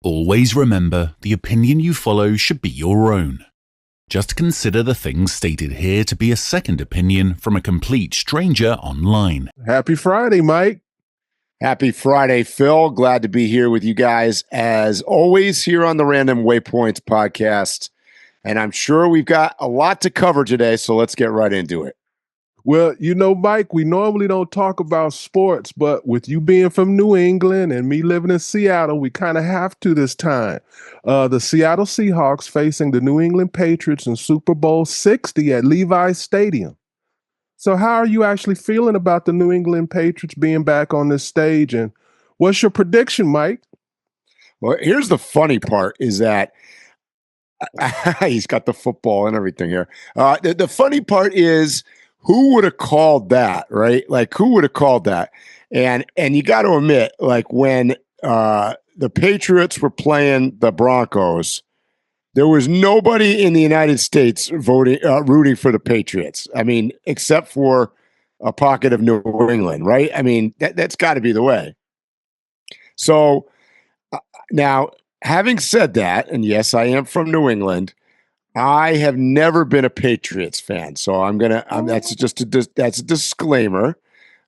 Always remember, the opinion you follow should be your own. Just consider the things stated here to be a second opinion from a complete stranger online. Happy Friday, Mike. Happy Friday, Phil. Glad to be here with you guys, as always, here on the Random Waypoints podcast. And I'm sure we've got a lot to cover today, so let's get right into it. Well, you know, Mike, we normally don't talk about sports, but with you being from New England and me living in Seattle, we kind of have to this time. The Seattle Seahawks facing the New England Patriots in Super Bowl 60 at Levi's Stadium. So how are you actually feeling about the New England Patriots being back on this stage? And what's your prediction, Mike? Well, here's the funny part is that he's got the football and everything here. The funny part is, who would have called that, right? Like, who would have called that? And you got to admit, like, when the Patriots were playing the Broncos, there was nobody in the United States rooting for the Patriots. I mean, except for a pocket of New England, right? I mean, that's got to be the way. So now, having said that, and yes, I am from New England, I have never been a Patriots fan, so that's a disclaimer.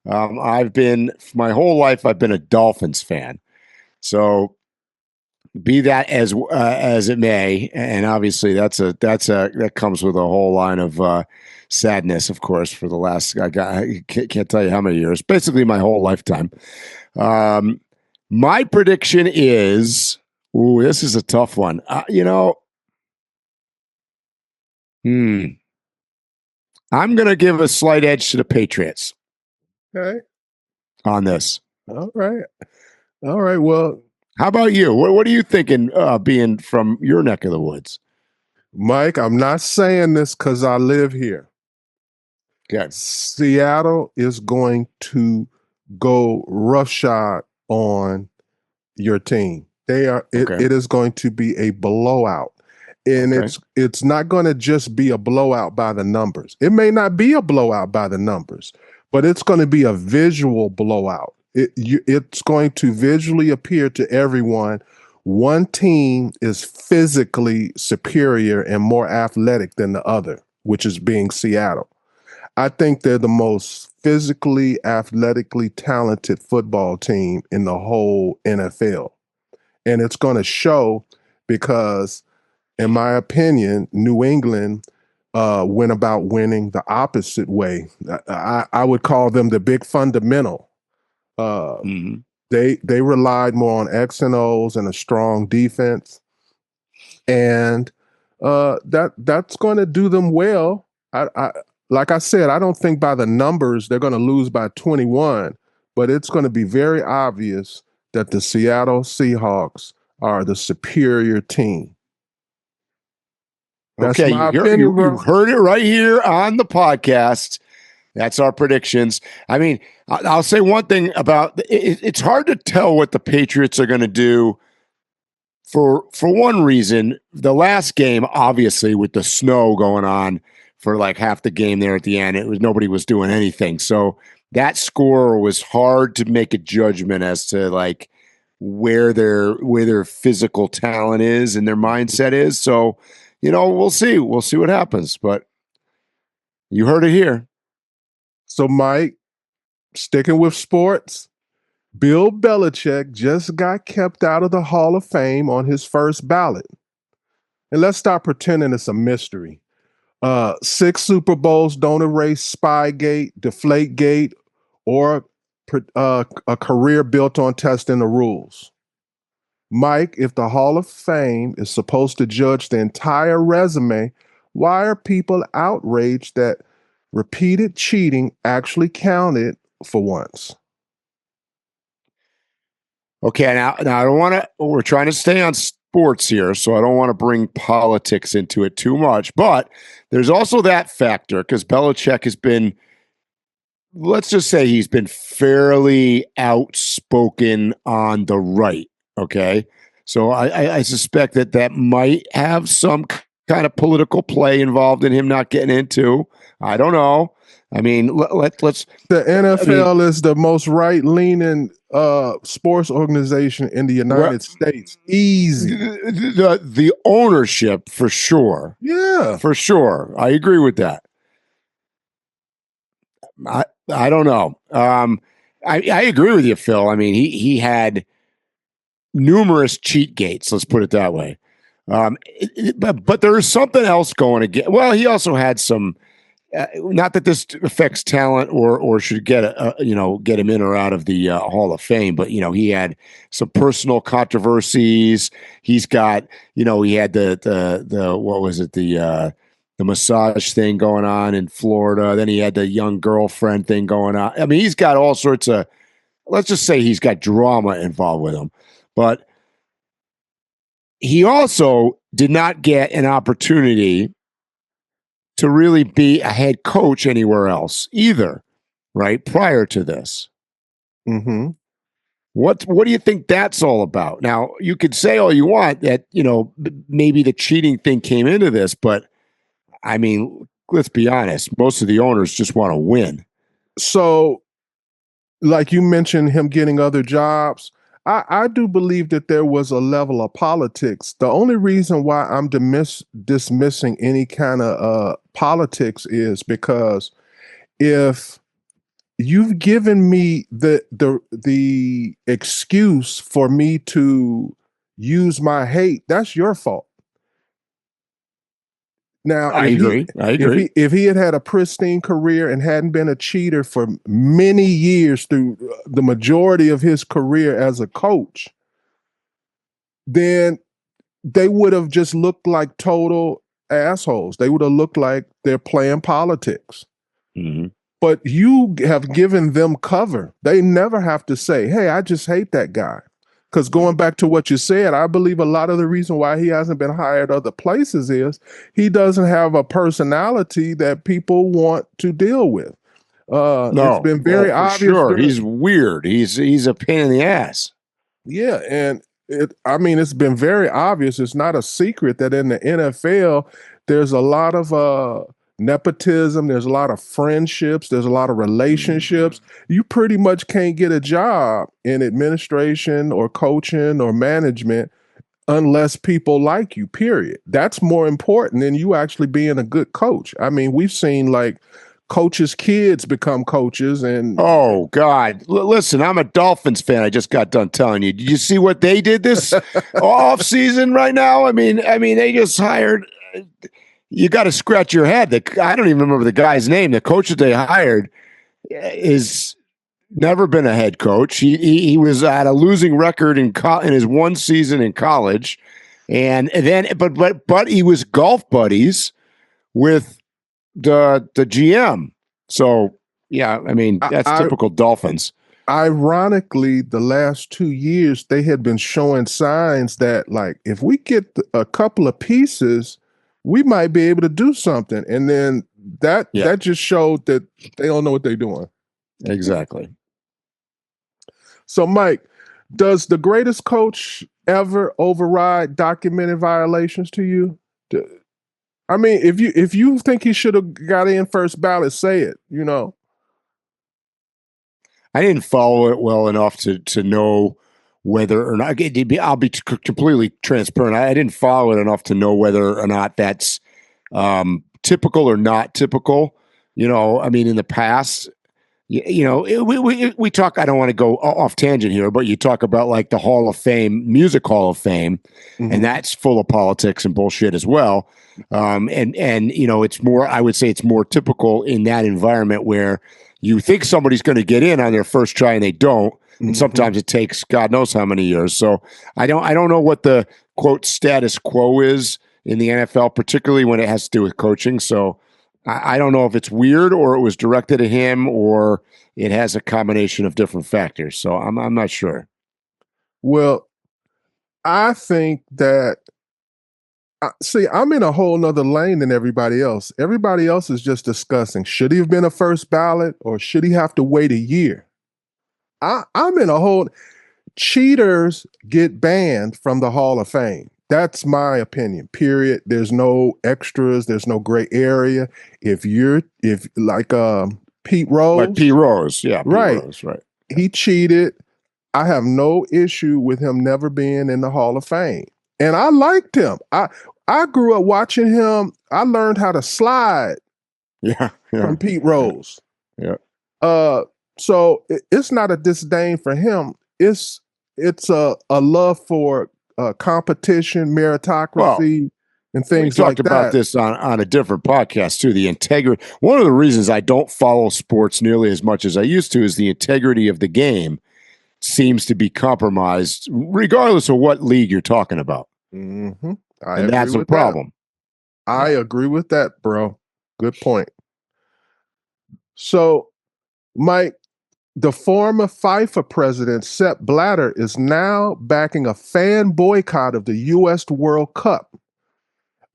I've been my whole life. I've been a Dolphins fan. So, be that as it may, and obviously that comes with a whole line of sadness, of course, for the last I can't tell you how many years, basically my whole lifetime. My prediction is, this is a tough one. I'm going to give a slight edge to the Patriots. Okay. On this. All right. Well, how about you? What are you thinking, being from your neck of the woods? Mike, I'm not saying this because I live here. Okay. Seattle is going to go roughshod on your team. It is going to be a blowout. And it's not going to just be a blowout by the numbers. It may not be a blowout by the numbers, but it's going to be a visual blowout. It's going to visually appear to everyone one team is physically superior and more athletic than the other, which is being Seattle. I think they're the most physically, athletically talented football team in the whole NFL. And it's going to show because, in my opinion, New England went about winning the opposite way. I would call them the big fundamental. They relied more on X and O's and a strong defense, and that's going to do them well. Like I said, I don't think by the numbers they're going to lose by 21, but it's going to be very obvious that the Seattle Seahawks are the superior team. That's okay, my opinion, you heard it right here on the podcast. That's our predictions. I mean, I'll say one thing about it's hard to tell what the Patriots are going to do for one reason. The last game, obviously, with the snow going on for like half the game there at the end, nobody was doing anything. So that score was hard to make a judgment as to like where their physical talent is and their mindset is. So, we'll see. We'll see what happens. But you heard it here. So, Mike, sticking with sports, Bill Belichick just got kept out of the Hall of Fame on his first ballot. And let's stop pretending it's a mystery. 6 Super Bowls don't erase Spygate, Deflategate, or a career built on testing the rules. Mike, if the Hall of Fame is supposed to judge the entire resume, why are people outraged that repeated cheating actually counted for once? Okay, now I don't want to. We're trying to stay on sports here, so I don't want to bring politics into it too much. But there's also that factor because Belichick has been, let's just say, he's been fairly outspoken on the right. Okay, so I suspect that might have some kind of political play involved in him not getting into. I don't know. I mean, let's. The NFL is the most right-leaning sports organization in the United States. Easy. The ownership, for sure. Yeah. For sure. I agree with that. I don't know. I agree with you, Phil. I mean, he had numerous cheat gates, let's put it that way. But there is something else going again. Well, he also had some, not that this affects talent or should get get him in or out of the Hall of Fame, but he had some personal controversies. He's got, he had the what was it, the massage thing going on in Florida. Then he had the young girlfriend thing going on. I mean, he's got all sorts of, let's just say he's got drama involved with him. But he also did not get an opportunity to really be a head coach anywhere else either, right? Prior to this. Mm-hmm. What do you think that's all about? Now, you could say all you want that, maybe the cheating thing came into this, but I mean, let's be honest. Most of the owners just want to win. So, like you mentioned, him getting other jobs. I do believe that there was a level of politics. The only reason why I'm dismissing any kind of politics is because if you've given me the excuse for me to use my hate, that's your fault. Now, I agree. If he had a pristine career and hadn't been a cheater for many years through the majority of his career as a coach, then they would have just looked like total assholes. They would have looked like they're playing politics. Mm-hmm. But you have given them cover. They never have to say, hey, I just hate that guy. Because going back to what you said, I believe a lot of the reason why he hasn't been hired other places is he doesn't have a personality that people want to deal with. It's been very obvious. Sure, he's weird. He's a pain in the ass. Yeah, and it's been very obvious. It's not a secret that in the NFL, there's a lot of nepotism. There's a lot of friendships. There's a lot of relationships. You pretty much can't get a job in administration or coaching or management unless people like you, period. That's more important than you actually being a good coach. I mean, we've seen like coaches' kids become coaches and... Oh, God. Listen, I'm a Dolphins fan. I just got done telling you. Did you see what they did this off season right now? I mean, they just hired... You got to scratch your head. I don't even remember the guy's name. The coach that they hired is never been a head coach. He was at a losing record in his one season in college, and then but he was golf buddies with the GM. So yeah, I mean that's typical Dolphins. Ironically, the last 2 years they had been showing signs that like if we get a couple of pieces, we might be able to do something. And then that just showed that they don't know what they're doing. Exactly. So, Mike, does the greatest coach ever override documented violations to you? I mean, if you think he should have got in first ballot, say it, I didn't follow it well enough to know whether or not, I'll be completely transparent. I didn't follow it enough to know whether or not that's typical or not typical. I mean, in the past, we talk, I don't want to go off tangent here, but you talk about like the Hall of Fame, Music Hall of Fame, mm-hmm. and that's full of politics and bullshit as well. And it's more, I would say it's more typical in that environment where you think somebody's going to get in on their first try and they don't. And sometimes it takes God knows how many years. So I don't know what the quote status quo is in the NFL, particularly when it has to do with coaching. So I don't know if it's weird or it was directed at him or it has a combination of different factors. So I'm not sure. Well, I think that I'm in a whole nother lane than everybody else. Everybody else is just discussing, should he have been a first ballot or should he have to wait a year? I'm in a whole... Cheaters get banned from the Hall of Fame. That's my opinion. Period. There's no extras. There's no gray area. If like Pete Rose, like Pete Rose, yeah, right? Pete Rose, right? He cheated. I have no issue with him never being in the Hall of Fame, and I liked him. I grew up watching him. I learned how to slide from Pete Rose. Yeah. So it's not a disdain for him. It's a love for competition, meritocracy, and things like that. We talked about this on a different podcast too. The integrity. One of the reasons I don't follow sports nearly as much as I used to is the integrity of the game seems to be compromised, regardless of what league you're talking about. Mm-hmm. And that's a problem. I agree with that, bro. Good point. So, Mike, the former FIFA president, Sepp Blatter, is now backing a fan boycott of the U.S. World Cup,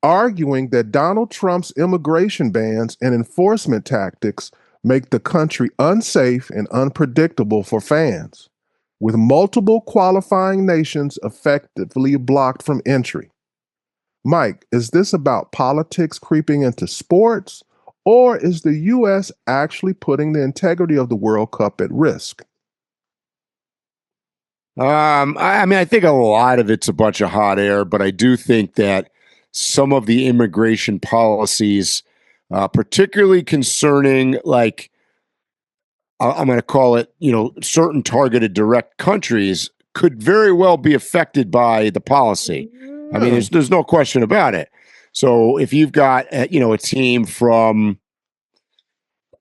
arguing that Donald Trump's immigration bans and enforcement tactics make the country unsafe and unpredictable for fans, with multiple qualifying nations effectively blocked from entry. Mike, is this about politics creeping into sports, or is the U.S. actually putting the integrity of the World Cup at risk? I mean, I think a lot of it's a bunch of hot air, but I do think that some of the immigration policies, particularly concerning, like, I'm going to call it, certain targeted direct countries, could very well be affected by the policy. I mean, there's no question about it. So if you've got, a team from,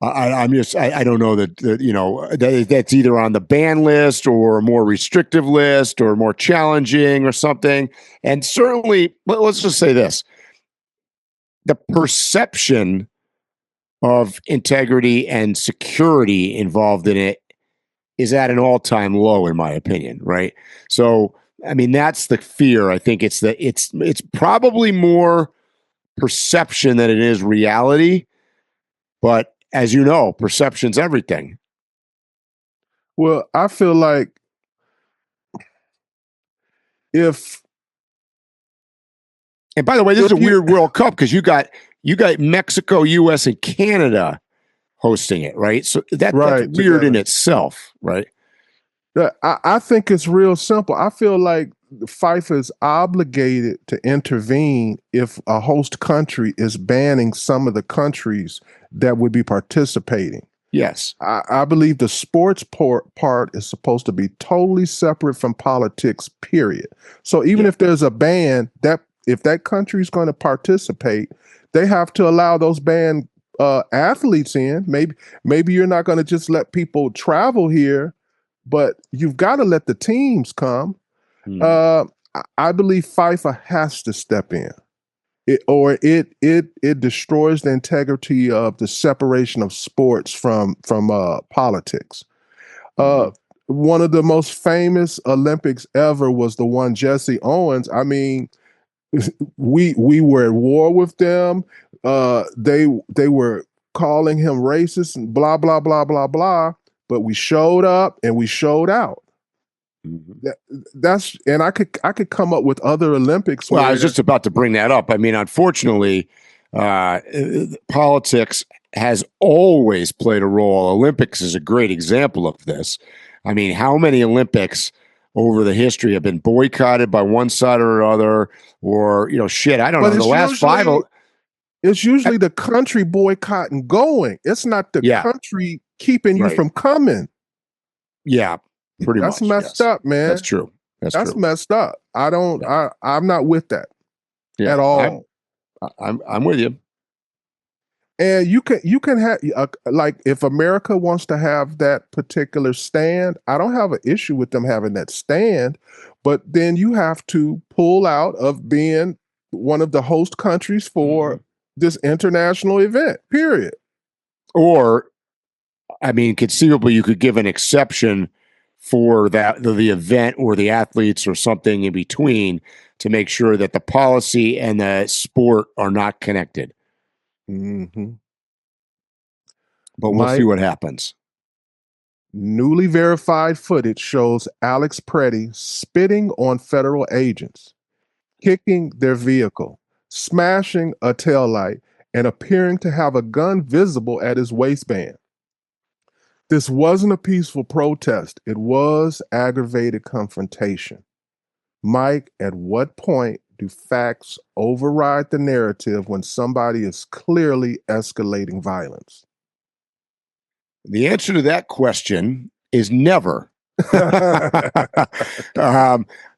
I don't know that's either on the ban list or a more restrictive list or more challenging or something. And certainly, let's just say this: the perception of integrity and security involved in it is at an all-time low, in my opinion, right? So, I mean, that's the fear. I think it's probably more perception than it is reality. But as you know, perception's everything. Well, I feel like and by the way, this is a weird World Cup because you got Mexico, US, and Canada hosting it, right? So that's weird together in itself, right? I think it's real simple. I feel like FIFA is obligated to intervene if a host country is banning some of the countries that would be participating. Yes. I believe the sports part is supposed to be totally separate from politics, period. So even if there's a ban, if that country is going to participate, they have to allow those banned athletes in. Maybe you're not going to just let people travel here, but you've got to let the teams come. I believe FIFA has to step in. It destroys the integrity of the separation of sports from politics. One of the most famous Olympics ever was the one Jesse Owens. I mean, we were at war with them. They were calling him racist and blah blah blah blah blah. But we showed up and we showed out. And I could come up with other Olympics. Well, I was just about to bring that up. I mean, unfortunately, politics has always played a role. Olympics is a great example of this. I mean, how many Olympics over the history have been boycotted by one side or other, or I don't know. The last five. It's usually the country boycotting going. It's not the country keeping you from coming. Yeah. Pretty much. That's messed up, man. That's true. That's messed up. I'm not with that at all. I'm with you. And you can have like if America wants to have that particular stand, I don't have an issue with them having that stand, but then you have to pull out of being one of the host countries for this international event. Period. Or, I mean, conceivably, you could give an exception for that the event or the athletes or something in between to make sure that the policy and the sport are not connected. Mm-hmm. But we'll see what happens. Newly verified footage shows Alex Pretti spitting on federal agents. kicking their vehicle, smashing a taillight, and appearing to have a gun visible at his waistband. This wasn't a peaceful protest. It was aggravated confrontation. Mike, at what point do facts override the narrative when somebody is clearly escalating violence? The answer to that question is never.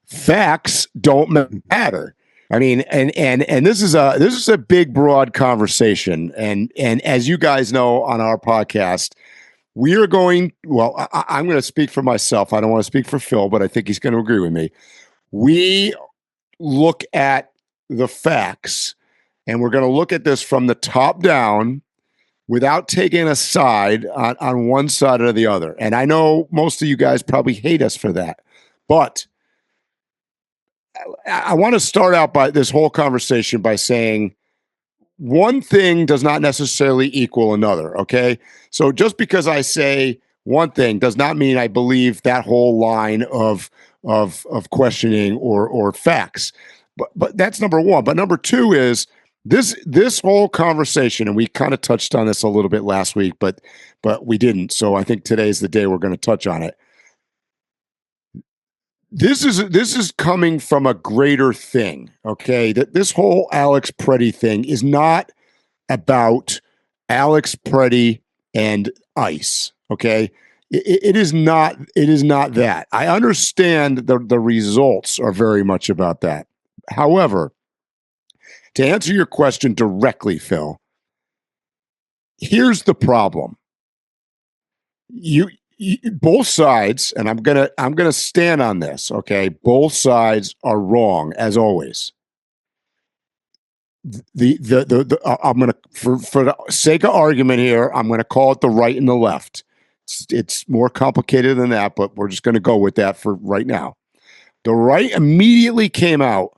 Facts don't matter. I mean, and this is a big, broad conversation. And as you guys know on our podcast, we are going. Well, I'm going to speak for myself. I don't want to speak for Phil, but I think he's going to agree with me. We look at the facts, and we're going to look at this from the top down, without taking a side on one side or the other. And I know most of you guys probably hate us for that, but I want to start out by this whole conversation by saying one thing does not necessarily equal another, okay? So just because I say one thing does not mean I believe that whole line of questioning or facts. But that's number one. But number two is this whole conversation, and we kind of touched on this a little bit last week, but we didn't. So I think today's the day we're going to touch on it. This is coming from a greater thing, okay? That this whole Alex Pretti thing is not about Alex Pretti and ICE, okay? It is not that. I understand the results are very much about that. However, to answer your question directly, Phil, here's the problem. You both sides, and I'm gonna stand on this, okay? Both sides are wrong, as always. I'm gonna, for the sake of argument here, I'm gonna call it the right and the left. It's more complicated than that, but we're just gonna go with that for right now. The right immediately came out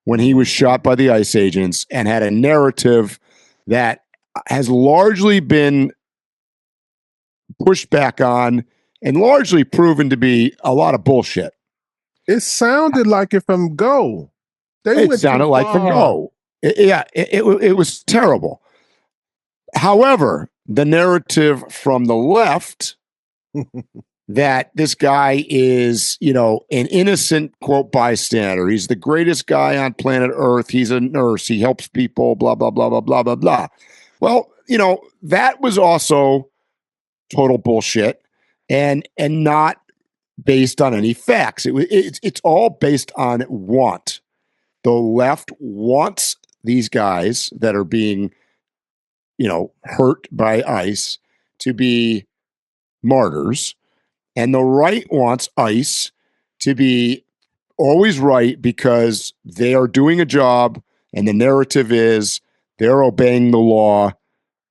when he was shot by the ICE agents and had a narrative that has largely been pushed back on and largely proven to be a lot of bullshit. It sounded like it from go. It sounded like from go. It was terrible. However, the narrative from the left that this guy is, an innocent, quote, bystander. He's the greatest guy on planet Earth. He's a nurse. He helps people, blah, blah, blah, blah, blah, blah, blah. Well, that was also total bullshit and not based on any facts. It's all based on want. The left wants these guys that are being, hurt by ICE to be martyrs. And the right wants ICE to be always right because they are doing a job and the narrative is they're obeying the law.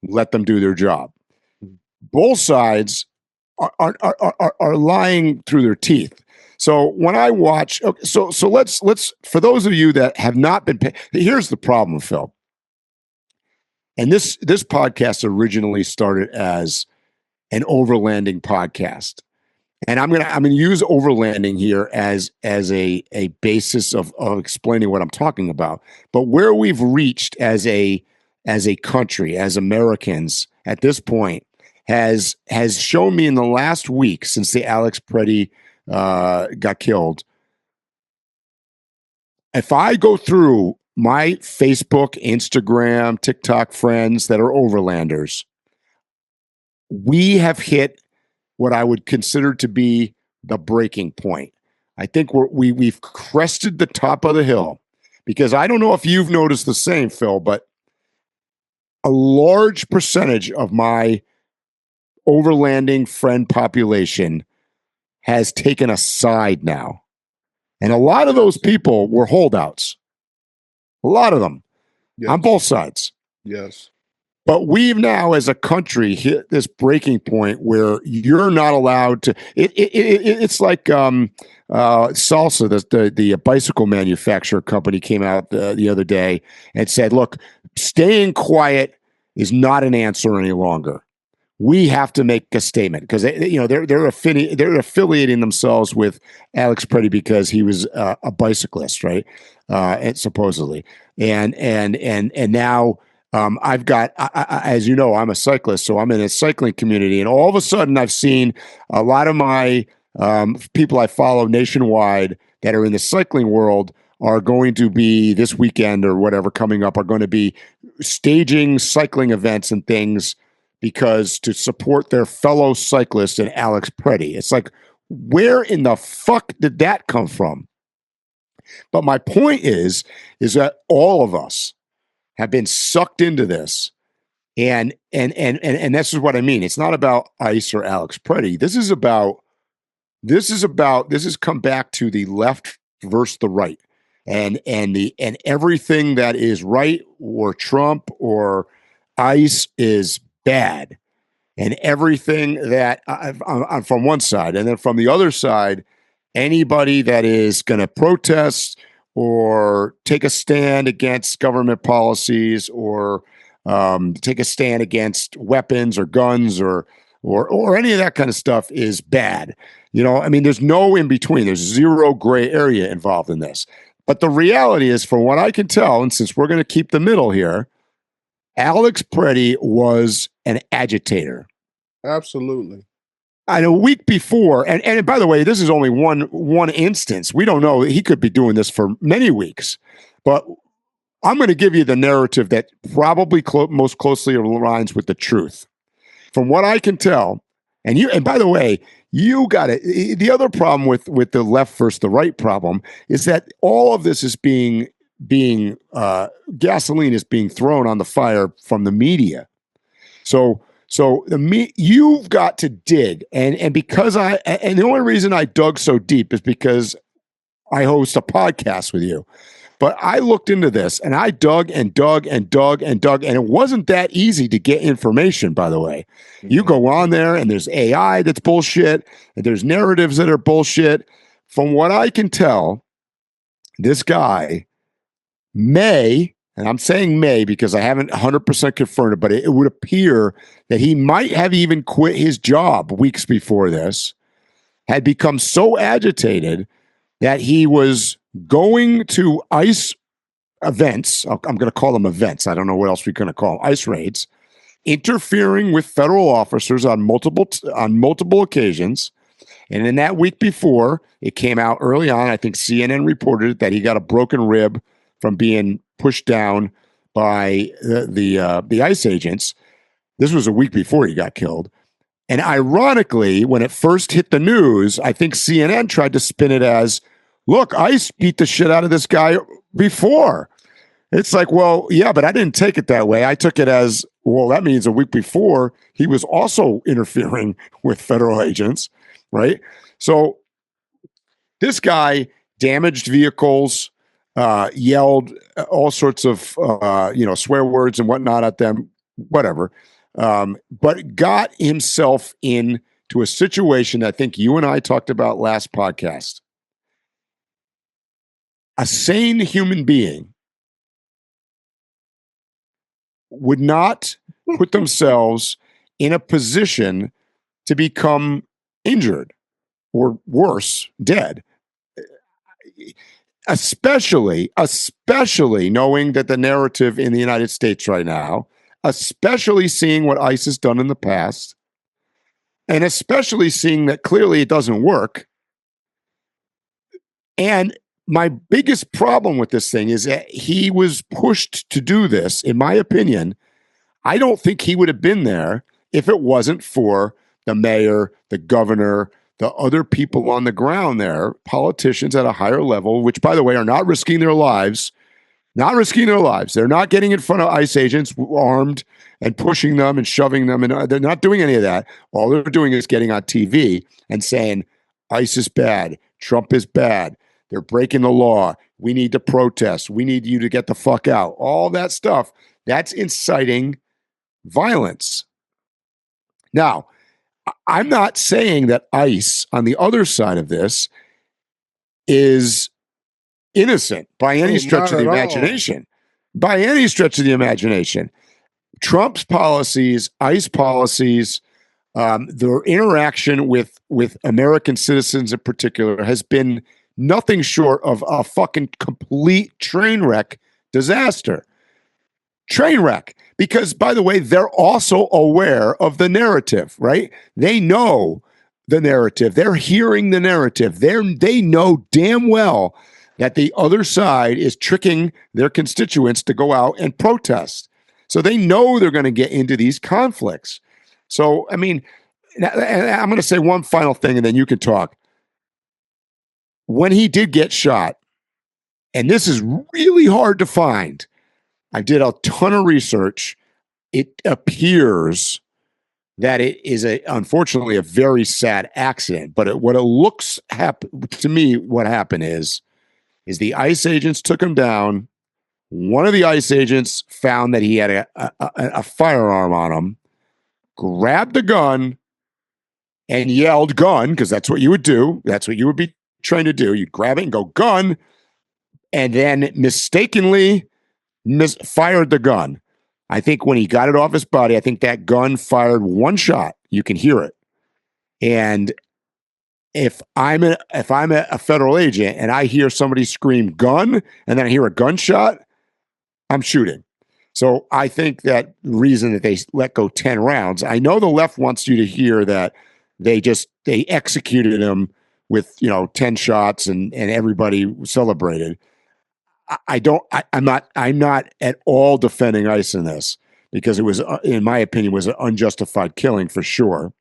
Let them do their job. Both sides are lying through their teeth. So when I watch, okay, so let's for those of you that have not been paying, here's the problem, Phil. And this podcast originally started as an overlanding podcast. And I'm gonna use overlanding here as a basis of explaining what I'm talking about. But where we've reached as a country, as Americans at this point, has shown me in the last week since the Alex Pretti got killed. If I go through my Facebook, Instagram, TikTok friends that are overlanders, we have hit what I would consider to be the breaking point. I think we've crested the top of the hill, because I don't know if you've noticed the same, Phil, but a large percentage of my overlanding friend population has taken a side now. And a lot of those people were holdouts. A lot of them, yes, on both sides. Yes. But we've now, as a country, hit this breaking point where you're not allowed to. It's like Salsa, the bicycle manufacturer company, came out the other day and said, "Look, staying quiet is not an answer any longer. we have to make a statement because they're affiliating themselves with Alex Pretti because he was a bicyclist, right? And supposedly, and now I've got, as you know, I'm a cyclist, so I'm in a cycling community, and all of a sudden I've seen a lot of my people I follow nationwide that are in the cycling world are going to be this weekend or whatever coming up are going to be staging cycling events and things because to support their fellow cyclist and Alex Pretti. It's like, where in the fuck did that come from? But my point is that all of us have been sucked into this. And this is what I mean. It's not about ICE or Alex Pretti. This has come back to the left versus the right. And everything that is right or Trump or ICE is bad, and everything that I'm from one side, and then from the other side, anybody that is going to protest or take a stand against government policies or take a stand against weapons or guns or any of that kind of stuff is bad. I mean, there's no in between. There's zero gray area involved in this. But the reality is, from what I can tell, and since we're going to keep the middle here, Alex Pretti was an agitator. Absolutely. And a week before, and by the way, this is only one instance. We don't know. He could be doing this for many weeks. But I'm going to give you the narrative that probably most closely aligns with the truth. From what I can tell, and by the way, you got it. The other problem with the left versus the right problem is that all of this is being gasoline is being thrown on the fire from the media. So you've got to dig, and because and the only reason I dug so deep is because I host a podcast with you. But I looked into this and I dug and dug and dug and dug, and it wasn't that easy to get information, by the way. You go on there and there's AI that's bullshit, and there's narratives that are bullshit. From what I can tell, this guy may, and I'm saying may because I haven't 100% confirmed it, but it would appear that he might have even quit his job weeks before this, had become so agitated that he was going to ICE events. I'm going to call them events. I don't know what else we're going to call them. ICE raids, interfering with federal officers on multiple occasions. And in that week before, it came out early on, I think CNN reported that he got a broken rib from being pushed down by the ICE agents. This was a week before he got killed. And ironically, when it first hit the news, I think CNN tried to spin it as, look, ICE beat the shit out of this guy before. It's like, well, yeah, but I didn't take it that way. I took it as, well, that means a week before he was also interfering with federal agents, right? So this guy damaged vehicles, yelled all sorts of, swear words and whatnot at them, whatever. But got himself into a situation I think you and I talked about last podcast. A sane human being would not put themselves in a position to become injured or worse, dead. Especially knowing that the narrative in the United States right now, especially seeing what ICE has done in the past, and especially seeing that clearly it doesn't work. And my biggest problem with this thing is that he was pushed to do this, in my opinion. I don't think he would have been there if it wasn't for the mayor, the governor, the other people on the ground there, politicians at a higher level, which, by the way, are not risking their lives. Not risking their lives. They're not getting in front of ICE agents armed and pushing them and shoving them. And they're not doing any of that. All they're doing is getting on TV and saying, ICE is bad. Trump is bad. They're breaking the law. We need to protest. We need you to get the fuck out. All that stuff. That's inciting violence. Now, I'm not saying that ICE on the other side of this is innocent by any stretch of the imagination. By any stretch of the imagination. Trump's policies, ICE policies, their interaction with American citizens in particular has been nothing short of a fucking complete train wreck disaster. Train wreck. Because, by the way, they're also aware of the narrative, right? They know the narrative. They're hearing the narrative. They know damn well that the other side is tricking their constituents to go out and protest. So they know they're going to get into these conflicts. So, I mean, I'm going to say one final thing and then you can talk. When he did get shot, and this is really hard to find, I did a ton of research. It appears that it is unfortunately a very sad accident. But what it looks to me, what happened is the ICE agents took him down. One of the ICE agents found that he had a firearm on him, grabbed the gun, and yelled "gun" because that's what you would do. That's what you would be trying to do. You'd grab it and go "gun," and then mistakenly fired the gun. I think when he got it off his body, I think that gun fired one shot. You can hear it. And if I'm a federal agent and I hear somebody scream "gun" and then I hear a gunshot, I'm shooting. So I think that reason that they let go 10 rounds, I know the left wants you to hear that they executed him with 10 shots and everybody celebrated. I'm not at all defending ICE in this because it was, in my opinion, was an unjustified killing for sure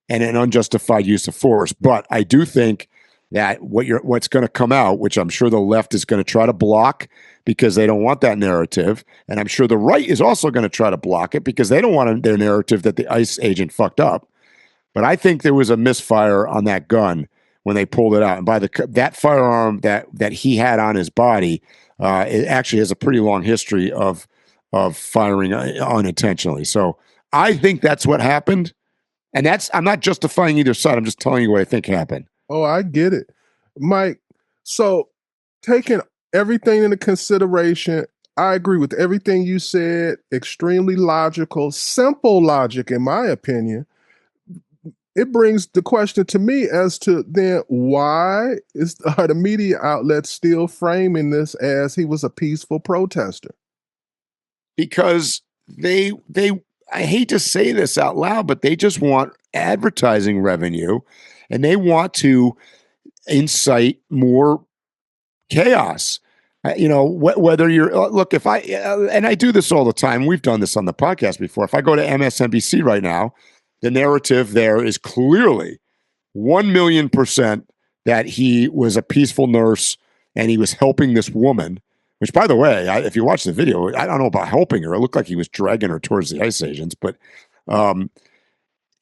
and an unjustified use of force. But I do think that what's going to come out, which I'm sure the left is going to try to block because they don't want that narrative, and I'm sure the right is also going to try to block it because they don't want their narrative that the ICE agent fucked up. But I think there was a misfire on that gun when they pulled it out. And by that firearm that he had on his body, it actually has a pretty long history of firing unintentionally. So I think that's what happened. And I'm not justifying either side. I'm just telling you what I think happened. Oh, I get it, Mike. So taking everything into consideration, I agree with everything you said. Extremely logical, simple logic, in my opinion. It brings the question to me as to then why are the media outlets still framing this as he was a peaceful protester? Because they I hate to say this out loud, but they just want advertising revenue and they want to incite more chaos. Whether you're look, if I and I do this all the time, we've done this on the podcast before. If I go to MSNBC right now, the narrative there is clearly 1,000,000% that he was a peaceful nurse and he was helping this woman, which, by the way, if you watch the video, I don't know about helping her. It looked like he was dragging her towards the ICE agents. But, and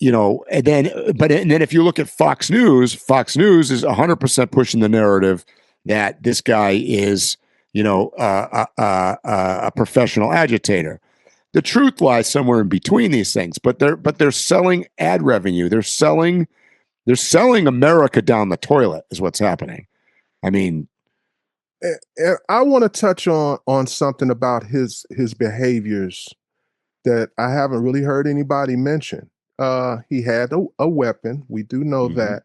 then if you look at Fox News is 100% pushing the narrative that this guy is, a professional agitator. The truth lies somewhere in between these things, but they're selling ad revenue. They're selling America down the toilet is what's happening. I mean, and I want to touch on something about his behaviors that I haven't really heard anybody mention. He had a weapon. We do know that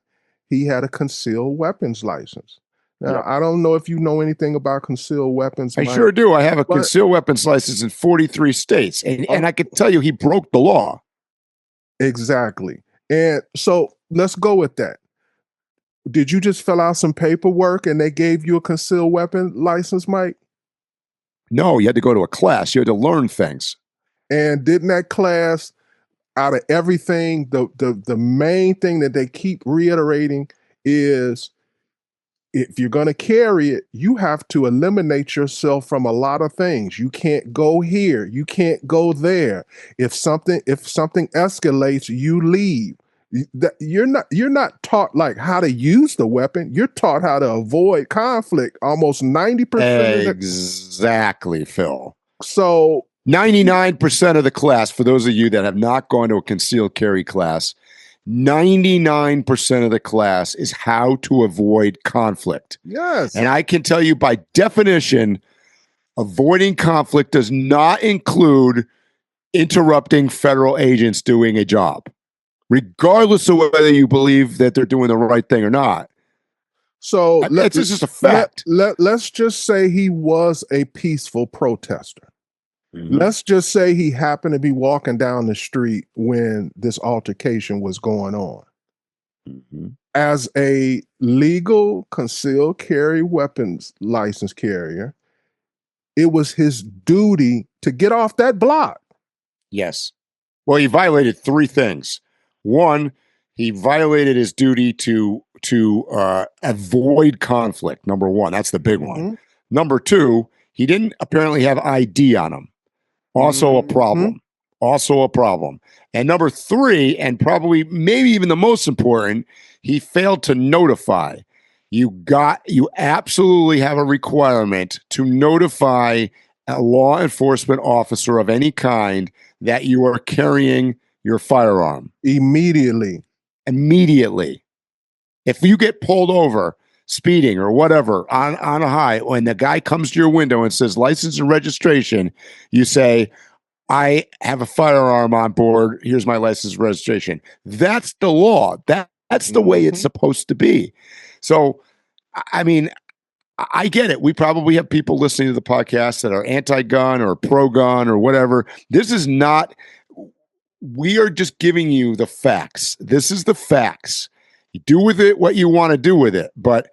he had a concealed weapons license. Now, I don't know if you know anything about concealed weapons. I sure do. I have a concealed weapons license in 43 states, and I can tell you he broke the law. Exactly. And so let's go with that. Did you just fill out some paperwork and they gave you a concealed weapon license, Mike? No, you had to go to a class. You had to learn things. And didn't that class, out of everything, the main thing that they keep reiterating is, if you're going to carry it, you have to eliminate yourself from a lot of things. You can't go here. You can't go there. If something escalates, you leave. You're not taught like how to use the weapon. You're taught how to avoid conflict. Almost 90%. Exactly, Phil. So 99% of the class, for those of you that have not gone to a concealed carry class, 99% of the class is how to avoid conflict. Yes. And I can tell you by definition, avoiding conflict does not include interrupting federal agents doing a job, regardless of whether you believe that they're doing the right thing or not. So it's just a fact. Let's just say he was a peaceful protester. Mm-hmm. Let's just say he happened to be walking down the street when this altercation was going on. Mm-hmm. As a legal concealed carry weapons license carrier, it was his duty to get off that block. Yes. Well, he violated three things. One, he violated his duty to avoid conflict. Number one, that's the big one. Number two, he didn't apparently have ID on him. Also a problem. Also a problem. And number three, and probably maybe even the most important, he failed to notify. You absolutely have a requirement to notify a law enforcement officer of any kind that you are carrying your firearm. Immediately. If you get pulled over speeding or whatever on a high, when the guy comes to your window and says license and registration, you say, I have a firearm on board. Here's my license and registration. That's the law. That's the way it's supposed to be. So, I mean, I get it. We probably have people listening to the podcast that are anti-gun or pro-gun or whatever. This is not, we are just giving you the facts. This is the facts. You do with it what you want to do with it. But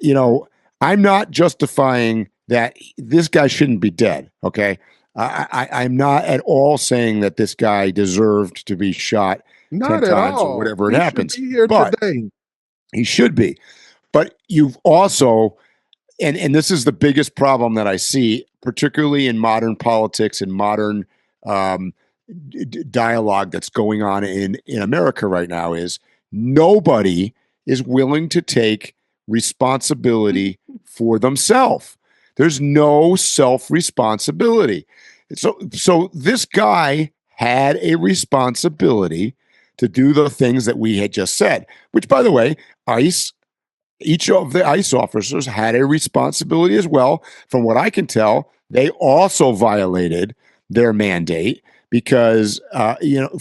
you know, I'm not justifying that this guy shouldn't be dead. Okay. I'm not at all saying that this guy deserved to be shot not 10 at times all. or whatever it happens. Should be here today. He should be. But you've also, and this is the biggest problem that I see, particularly in modern politics and modern dialogue that's going on in America right now, is nobody is willing to take responsibility for themselves. There's no self-responsibility. So this guy had a responsibility to do the things that we had just said, which, by the way, each of the ICE officers had a responsibility as well. From what I can tell, they also violated their mandate because,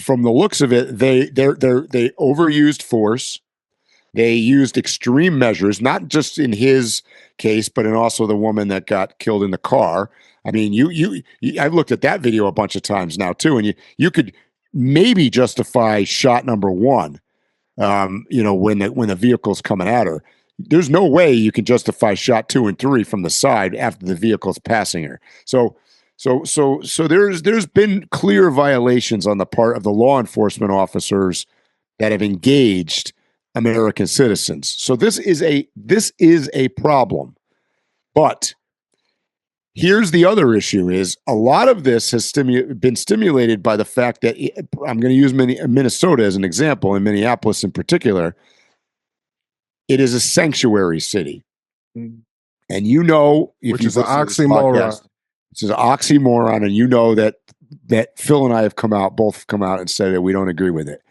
from the looks of it, they overused force. They used extreme measures, not just in his case, but in also the woman that got killed in the car. I mean, I've looked at that video a bunch of times now too, and you could maybe justify shot number one. When the vehicle's coming at her, there's no way you can justify shot 2 and 3 from the side after the vehicle's passing her. So there's been clear violations on the part of the law enforcement officers that have engaged American citizens. So this is a problem. But here's the other issue: is a lot of this has been stimulated by the fact that I'm going to use Minnesota as an example, and Minneapolis in particular. It is a sanctuary city, and which is an oxymoron. It's an oxymoron, and you know that Phil and I have both come out and said that we don't agree with it.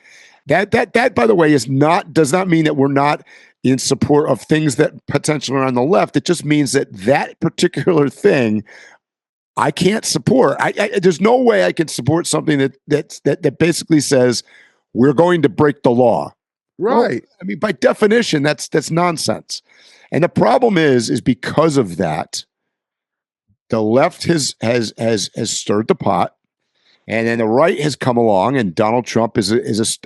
That by the way does not mean that we're not in support of things that potentially are on the left. It just means that particular thing I can't support. There's no way I can support something that basically says we're going to break the law. Right. Well, I mean, by definition, that's nonsense. And the problem is because of that, the left has stirred the pot, and then the right has come along, and Donald Trump is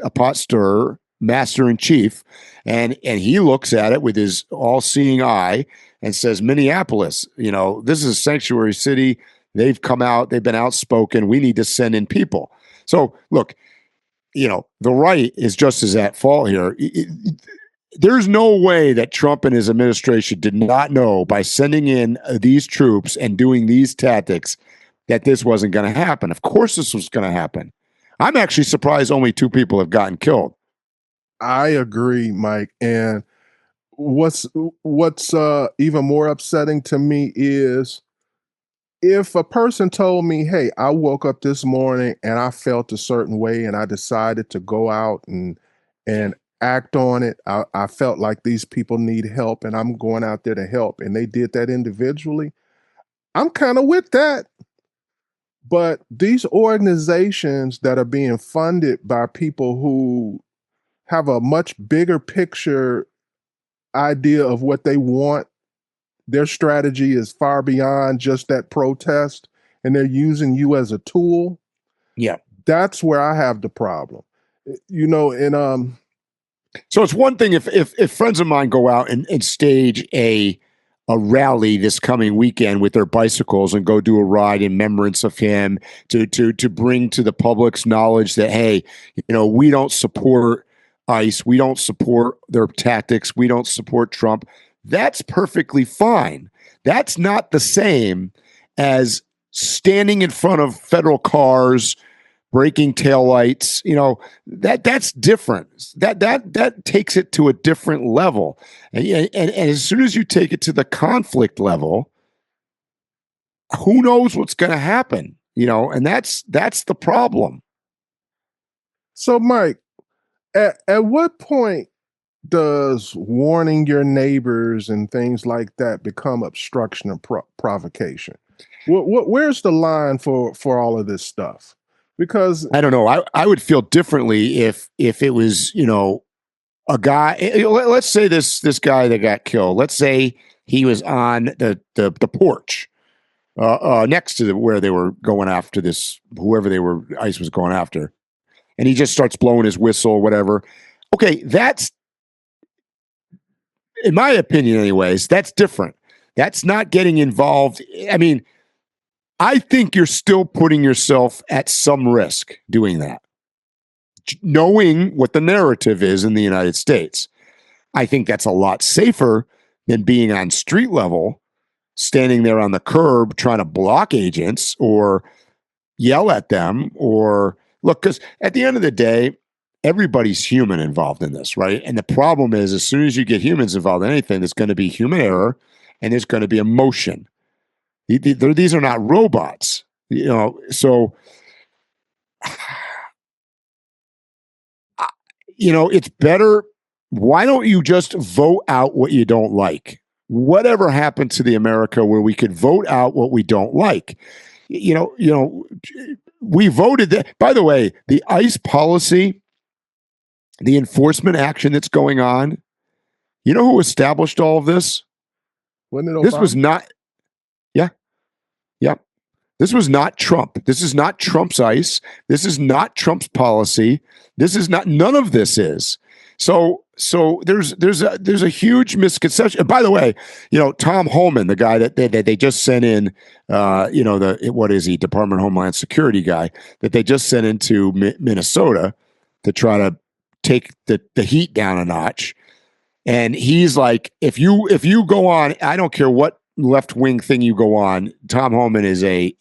a pot stirrer, master in chief, and he looks at it with his all-seeing eye and says, Minneapolis, this is a sanctuary city. They've come out, they've been outspoken. We need to send in people. So look, the right is just as at fault here. There's no way that Trump and his administration did not know by sending in these troops and doing these tactics that this wasn't going to happen. Of course this was going to happen. I'm actually surprised only 2 people have gotten killed. I agree, Mike. And what's even more upsetting to me is if a person told me, hey, I woke up this morning and I felt a certain way and I decided to go out and act on it. I felt like these people need help and I'm going out there to help. And they did that individually. I'm kind of with that. But these organizations that are being funded by people who have a much bigger picture idea of what they want, their strategy is far beyond just that protest, and they're using you as a tool. Yeah. That's where I have the problem. And so it's one thing if friends of mine go out and stage a rally this coming weekend with their bicycles and go do a ride in remembrance of him to bring to the public's knowledge that, hey, we don't support ICE, we don't support their tactics, we don't support Trump. That's perfectly fine. That's not the same as standing in front of federal cars, breaking taillights. That's different. That takes it to a different level. And as soon as you take it to the conflict level, who knows what's going to happen? And that's the problem. So, Mike, at what point does warning your neighbors and things like that become obstruction or provocation? Where's the line for all of this stuff? Because I don't know. I would feel differently if it was, a guy. Let's say this guy that got killed. Let's say he was on the porch next to where they were going after this, whoever ICE was going after, and he just starts blowing his whistle or whatever. Okay, that's, in my opinion, anyways, that's different. That's not getting involved. I mean, I think you're still putting yourself at some risk doing that, knowing what the narrative is in the United States. I think that's a lot safer than being on street level, standing there on the curb trying to block agents or yell at them or look, because at the end of the day, everybody's human involved in this, right? And the problem is, as soon as you get humans involved in anything, there's going to be human error and there's going to be emotion. These are not robots, so, it's better. Why don't you just vote out what you don't like? Whatever happened to the America where we could vote out what we don't like? We voted that. By the way, the ICE policy, the enforcement action that's going on, you know who established all of this? This was not, yeah. This was not Trump. This is not Trump's ICE. This is not Trump's policy. This is not, none of this is. So there's a huge misconception. And by the way, Tom Homan, the guy that they just sent in, what is he, Department of Homeland Security guy that they just sent into Minnesota to try to take the heat down a notch. And he's like, if you go on, I don't care what left wing thing you go on, Tom Homan is Satan,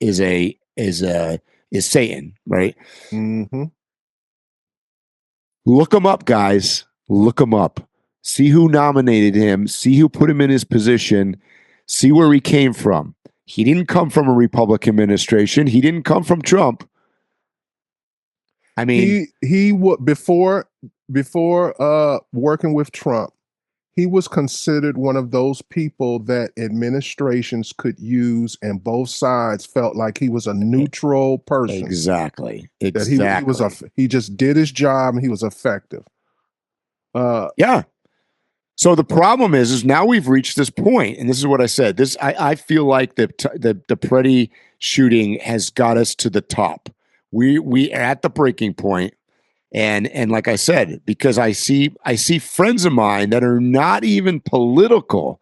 right? Mm-hmm. Look him up, guys. Look him up. See who nominated him. See who put him in his position. See where he came from. He didn't come from a Republican administration. He didn't come from Trump. I mean, he before working with Trump, he was considered one of those people that administrations could use, and both sides felt like he was a neutral person. Exactly. That he just did his job and he was effective. Yeah. So the problem is now we've reached this point, and this is what I said. I feel like the Pretti shooting has got us to the top. We are at the breaking point. And like I said, because I see friends of mine that are not even political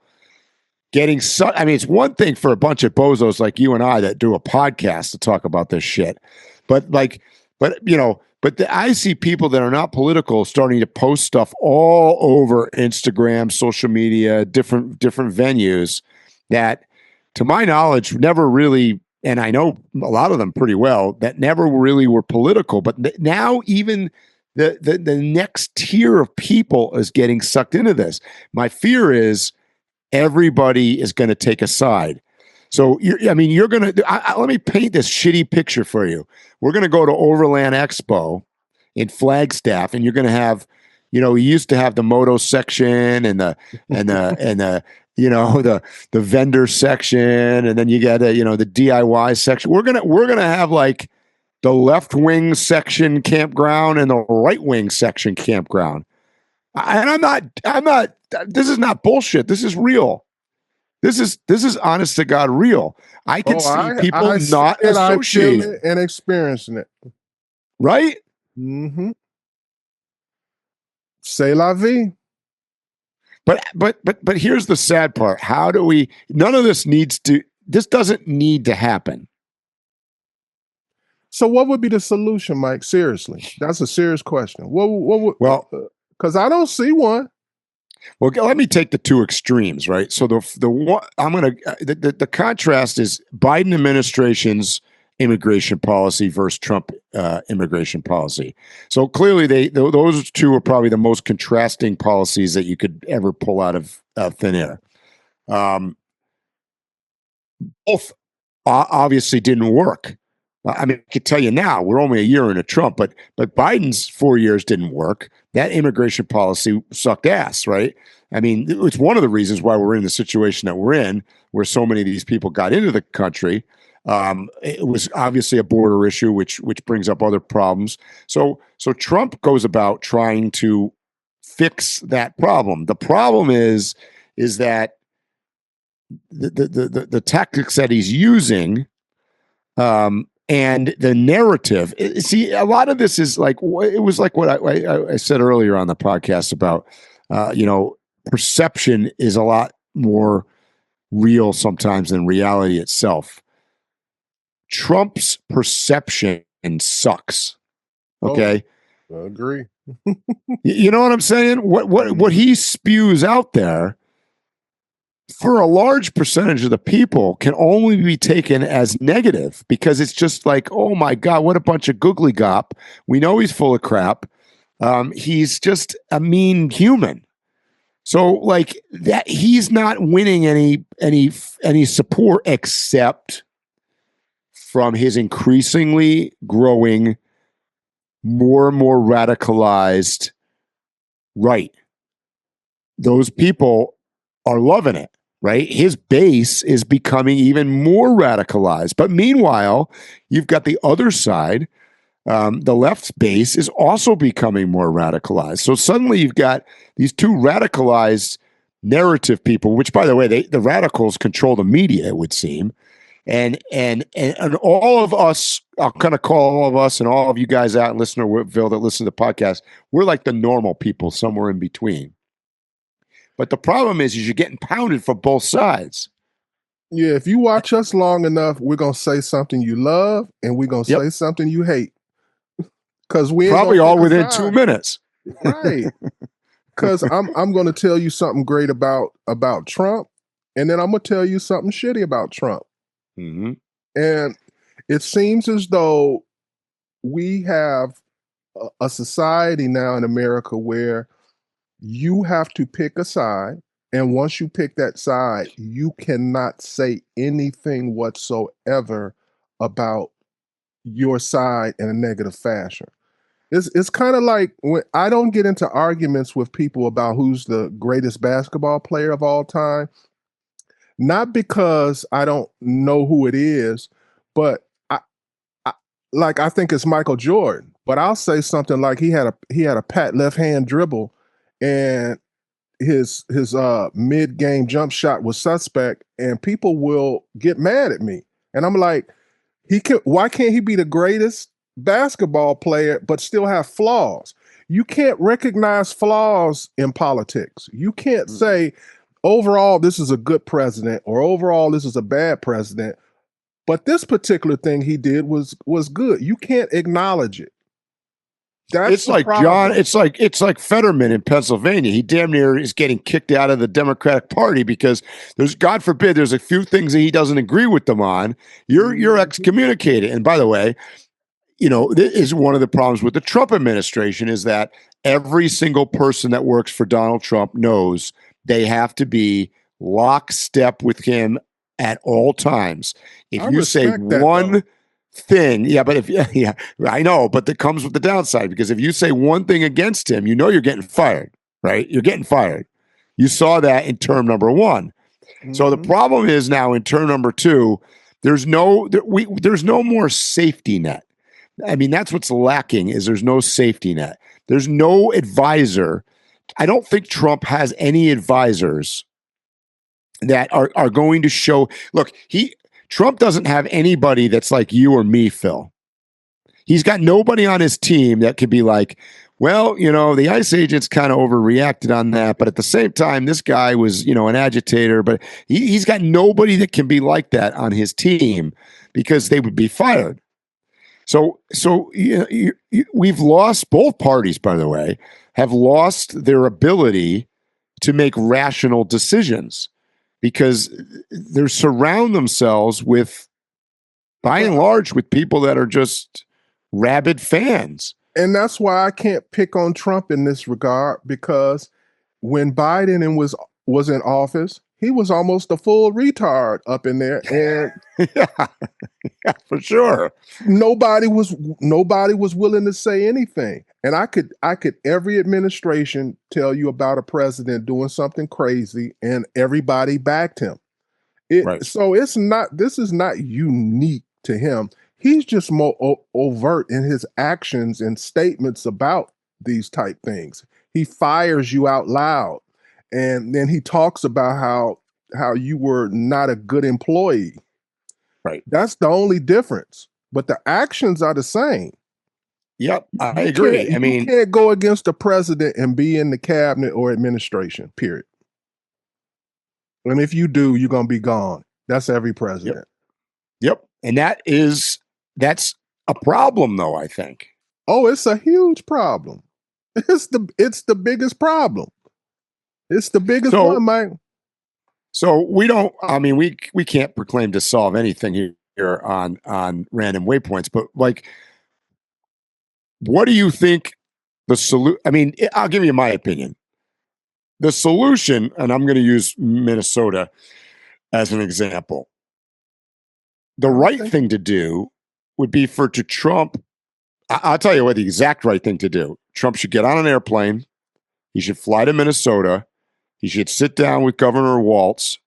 getting I mean, it's one thing for a bunch of bozos like you and I that do a podcast to talk about this shit. But I see people that are not political starting to post stuff all over Instagram, social media, different venues that, to my knowledge, never really, and I know a lot of them pretty well, that never really were political. But now even the next tier of people is getting sucked into this. My fear is everybody is going to take a side. So you're going to, let me paint this shitty picture for you. We're going to go to Overland Expo in Flagstaff, and you're going to have, you used to have the moto section and the the vendor section, and then you got the DIY section. We're gonna have like the left wing section campground and the right wing section campground. And I'm not. This is not bullshit. This is real. This is honest to God real. I can see people not associating and experiencing it. Right? Mm-hmm. C'est la vie. But here's the sad part. How do we? None of this doesn't need to happen. So what would be the solution, Mike? Seriously, that's a serious question. What would? Well, because I don't see one. Well, let me take the two extremes, right? So the contrast is Biden administration's immigration policy versus Trump immigration policy. So clearly, those two are probably the most contrasting policies that you could ever pull out of thin air. Both obviously didn't work. I mean, I could tell you now, we're only a year into Trump, but Biden's 4 years didn't work. That immigration policy sucked ass, right? I mean, it's one of the reasons why we're in the situation that we're in, where so many of these people got into the country. It was obviously a border issue, which brings up other problems. So Trump goes about trying to fix that problem. The problem is that the tactics that he's using, and the narrative. See, a lot of this is like it was like what I said earlier on the podcast about, perception is a lot more real sometimes than reality itself. Trump's perception sucks. Okay, I agree. You know what I'm saying? What he spews out there, for a large percentage of the people, can only be taken as negative because it's just like, oh my God, what a bunch of googly gop. We know he's full of crap. He's just a mean human. So like that, he's not winning any support except from his increasingly growing, more and more radicalized right. Those people are loving it. Right? His base is becoming even more radicalized. But meanwhile, you've got the other side. The left's base is also becoming more radicalized. So suddenly you've got these two radicalized narrative people, which, by the way, the radicals control the media, it would seem. And all of us, I'll kind of call all of us and all of you guys out in Listenerville that listen to the podcast, we're like the normal people somewhere in between. But the problem is you're getting pounded from both sides. Yeah, if you watch us long enough, we're going to say something you love and we're going to say something you hate. Because we probably all within 2 minutes. Right. Because I'm going to tell you something great about Trump, and then I'm going to tell you something shitty about Trump. Mm-hmm. And it seems as though we have a society now in America where you have to pick a side, and once you pick that side, you cannot say anything whatsoever about your side in a negative fashion. It's kind of like when I don't get into arguments with people about who's the greatest basketball player of all time, not because I don't know who it is, but I think it's Michael Jordan. But I'll say something like he had a pat left hand dribble, and his mid-game jump shot was suspect, and people will get mad at me. And I'm like, why can't he be the greatest basketball player but still have flaws? You can't recognize flaws in politics. You can't say, overall, this is a good president, or overall, this is a bad president, but this particular thing he did was good. You can't acknowledge it. It's like John. It's like Fetterman in Pennsylvania. He damn near is getting kicked out of the Democratic Party because God forbid, there's a few things that he doesn't agree with them on. You're excommunicated. And by the way, this is one of the problems with the Trump administration is that every single person that works for Donald Trump knows they have to be lockstep with him at all times. If you say one thing, I know, but that comes with the downside, because if you say one thing against him, you're getting fired, right? You're getting fired. You saw that in term number one. So the problem is now in turn number 2, there's no more safety net. I mean, that's what's lacking is there's no safety net. There's no advisor. I don't think Trump has any advisors that are going to show. Look, Trump doesn't have anybody that's like you or me, Phil. He's got nobody on his team that could be like, well, the ICE agents kind of overreacted on that, but at the same time, this guy was, an agitator. But he's got nobody that can be like that on his team because they would be fired. So we've lost, both parties, by the way, have lost their ability to make rational decisions because they surround themselves with, by and large, with people that are just rabid fans. And that's why I can't pick on Trump in this regard, because when Biden was in office, he was almost a full retard up in there, and yeah, for sure. Nobody was willing to say anything. And I could every administration tell you about a president doing something crazy, and everybody backed him. Right. So this is not unique to him. He's just more overt in his actions and statements about these type things. He fires you out loud, and then he talks about how you were not a good employee. Right. That's the only difference. But the actions are the same. Yep, I agree. You can't go against the president and be in the cabinet or administration, period. And if you do, you're going to be gone. That's every president. Yep. And that's a problem, though, I think. Oh, it's a huge problem. It's the biggest problem. It's the biggest one, Mike. So we can't proclaim to solve anything here on random waypoints, but like, what do you think the solution? I mean, I'll give you my opinion. The solution, and I'm going to use Minnesota as an example. The right thing to do would be to Trump. I'll tell you what the exact right thing to do. Trump should get on an airplane. He should fly to Minnesota. He should sit down with Governor Walz.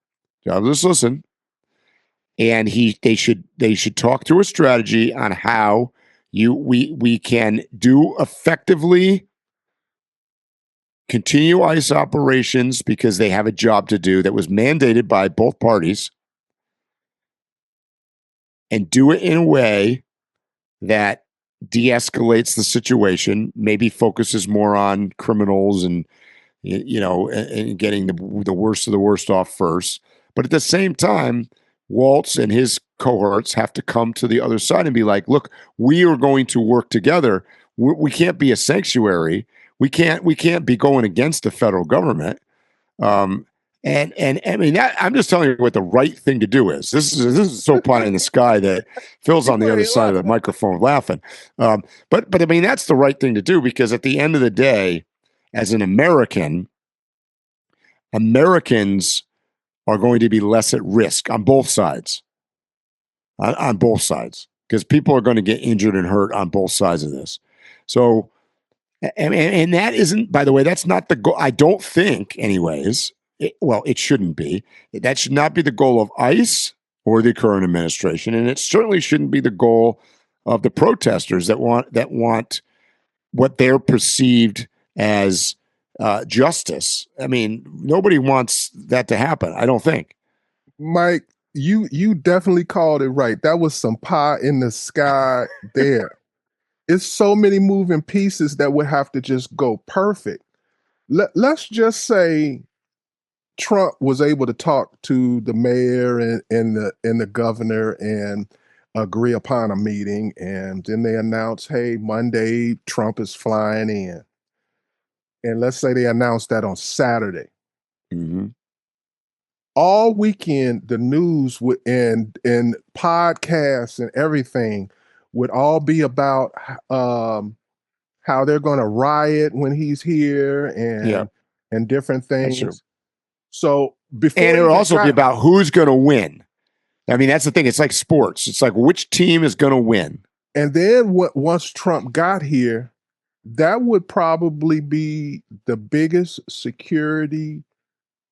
Just listen. And they should talk through a strategy on how we can do effectively continue ICE operations because they have a job to do that was mandated by both parties, and do it in a way that de-escalates the situation, maybe focuses more on criminals and getting the worst of the worst off first. But at the same time, Walz and his cohorts have to come to the other side and be like, look, we are going to work together. We can't be a sanctuary. We can't be going against the federal government. And I mean, I'm just telling you what the right thing to do is. This is so pie in the sky that Phil's on the other side of the microphone laughing. But I mean, that's the right thing to do, because at the end of the day, as an American, Americans are going to be less at risk on both sides. On both sides, because people are going to get injured and hurt on both sides of this. So, and that isn't, by the way, that's not the goal. I don't think, anyways. It shouldn't be. That should not be the goal of ICE or the current administration, and it certainly shouldn't be the goal of the protesters that want what they're perceived as justice. I mean, nobody wants that to happen, I don't think. Mike, you definitely called it right. That was some pie in the sky there. It's so many moving pieces that would have to just go perfect. Let's just say Trump was able to talk to the mayor and the governor and agree upon a meeting, and then they announce, hey, Monday Trump is flying in. And let's say they announced that on Saturday. Mm-hmm. All weekend, the news and podcasts and everything would all be about how they're going to riot when he's here and different things. So before, and it would also be about who's going to win. I mean, that's the thing. It's like sports. It's like which team is going to win. And then once Trump got here, that would probably be the biggest security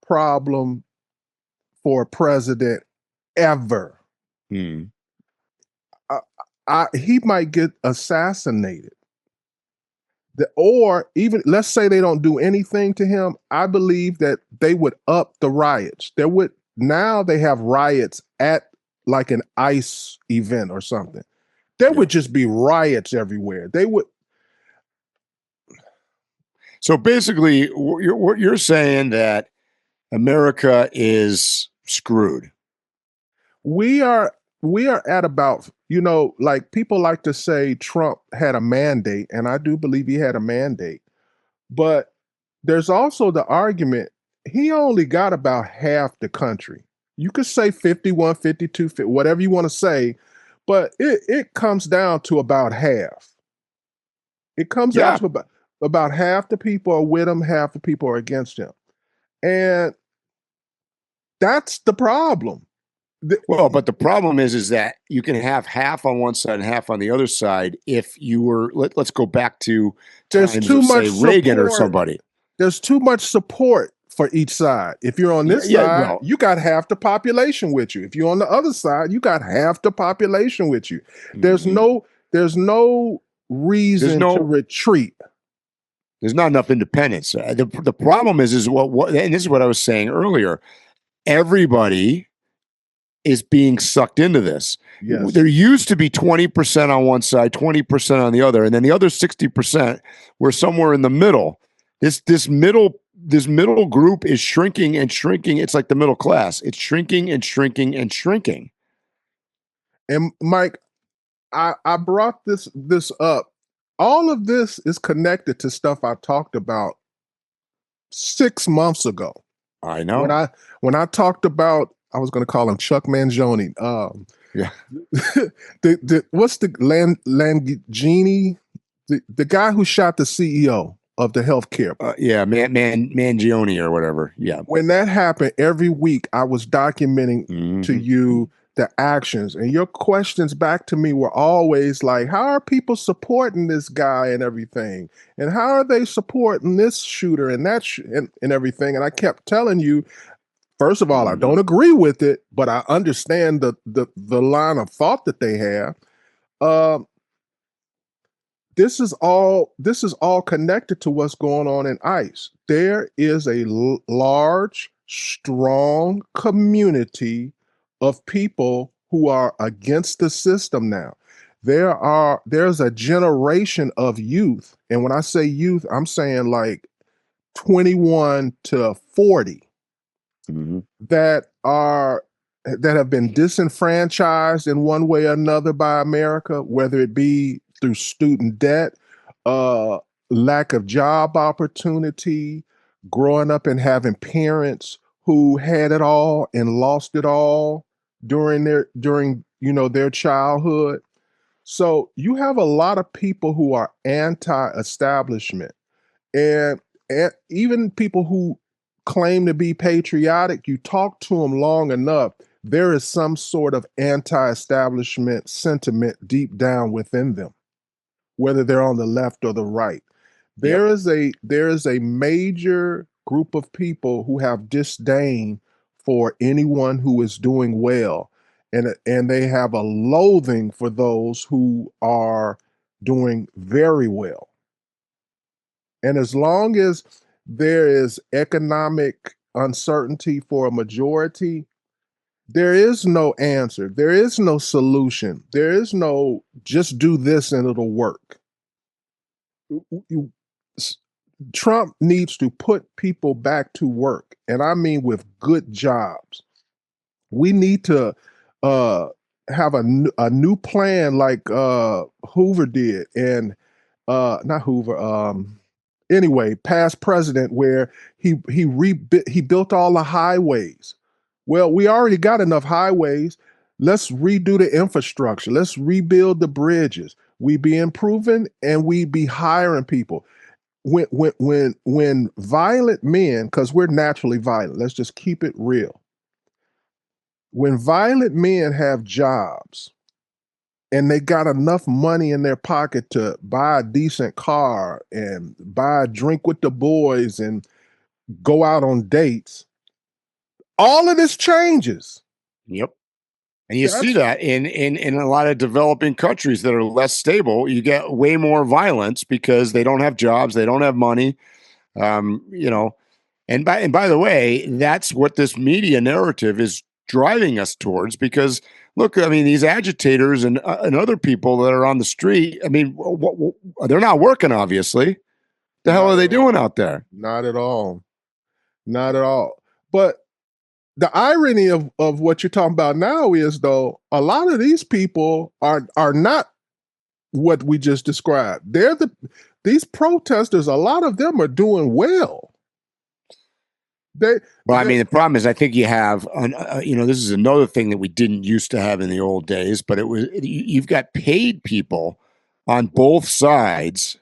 problem for a president ever. Hmm. He might get assassinated. Or even, let's say they don't do anything to him, I believe that they would up the riots. Now they have riots at like an ICE event or something. There would just be riots everywhere. They would. So basically, what you're saying that America is screwed. We are at about, like people like to say Trump had a mandate, and I do believe he had a mandate. But there's also the argument he only got about half the country. You could say 51, 52, whatever you want to say, but it comes down to about half. It comes down to about half the people are with him, half the people are against him. And that's the problem. Well, but the problem is that you can have half on one side and half on the other side. If you were, let's go back to there's too much say Reagan or somebody. There's too much support for each side. If you're on this side, you got half the population with you. If you're on the other side, you got half the population with you. There's no reason to retreat. There's not enough independence. The problem is what, and this is what I was saying earlier. Everybody is being sucked into this. Yes. There used to be 20% on one side, 20% on the other, and then the other 60% were somewhere in the middle. This middle group is shrinking and shrinking. It's like the middle class. It's shrinking and shrinking and shrinking. And Mike, I brought this up. All of this is connected to stuff I talked about 6 months ago. I know. When I talked about, I was going to call him Chuck Mangione. Yeah. What's the Langini? The guy who shot the CEO of the healthcare. Mangione or whatever. Yeah. When that happened, every week I was documenting to you the actions, and your questions back to me were always like, how are people supporting this guy and everything? And how are they supporting this shooter and that and everything? And I kept telling you, first of all, I don't agree with it, but I understand the line of thought that they have. This is all connected to what's going on in ICE. There is a large, strong community of people who are against the system now. There's a generation of youth, and when I say youth, I'm saying like 21 to 40 that have been disenfranchised in one way or another by America, whether it be through student debt, lack of job opportunity, growing up and having parents who had it all and lost it all during their childhood. So you have a lot of people who are anti-establishment, and even people who claim to be patriotic. You talk to them long enough, there is some sort of anti-establishment sentiment deep down within them, whether they're on the left or the right. There is a major group of people who have disdain for anyone who is doing well, and they have a loathing for those who are doing very well. And as long as there is economic uncertainty for a majority, there is no answer. There is no solution. There is no just do this and it'll work. Trump needs to put people back to work, and I mean with good jobs. We need to have a new plan like Hoover did, and not Hoover. Anyway, past president, where he built all the highways. Well, we already got enough highways. Let's redo the infrastructure. Let's rebuild the bridges. We be improving and we be hiring people. When violent men, because we're naturally violent, let's just keep it real. When violent men have jobs and they got enough money in their pocket to buy a decent car and buy a drink with the boys and go out on dates, all of this changes. Yep. And you see that in a lot of developing countries that are less stable, you get way more violence because they don't have jobs, they don't have money. And by the way, that's what this media narrative is driving us towards. Because look, I mean, these agitators and other people that are on the street, I mean, they're not working. Obviously, the hell are they doing out there? Not at all. Not at all. But the irony of what you're talking about now is, though, a lot of these people are not what we just described. These protesters, a lot of them are doing well. I mean, the problem is, I think you have, this is another thing that we didn't used to have in the old days, but you've got paid people on both sides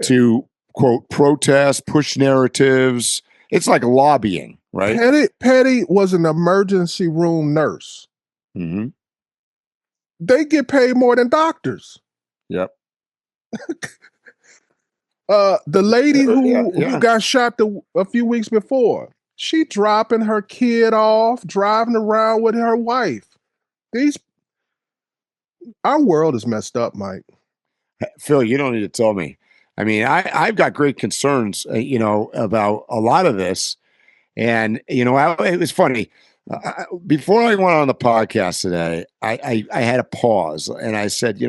to, quote, protest, push narratives. It's like lobbying, right? Petty was an emergency room nurse. Mm-hmm. They get paid more than doctors. Yep. The lady who got shot a few weeks before, she dropping her kid off, driving around with her wife. Our world is messed up, Mike. Phil, you don't need to tell me. I mean, I've got great concerns, about a lot of this. And, it was funny. Before I went on the podcast today, I had a pause and I said,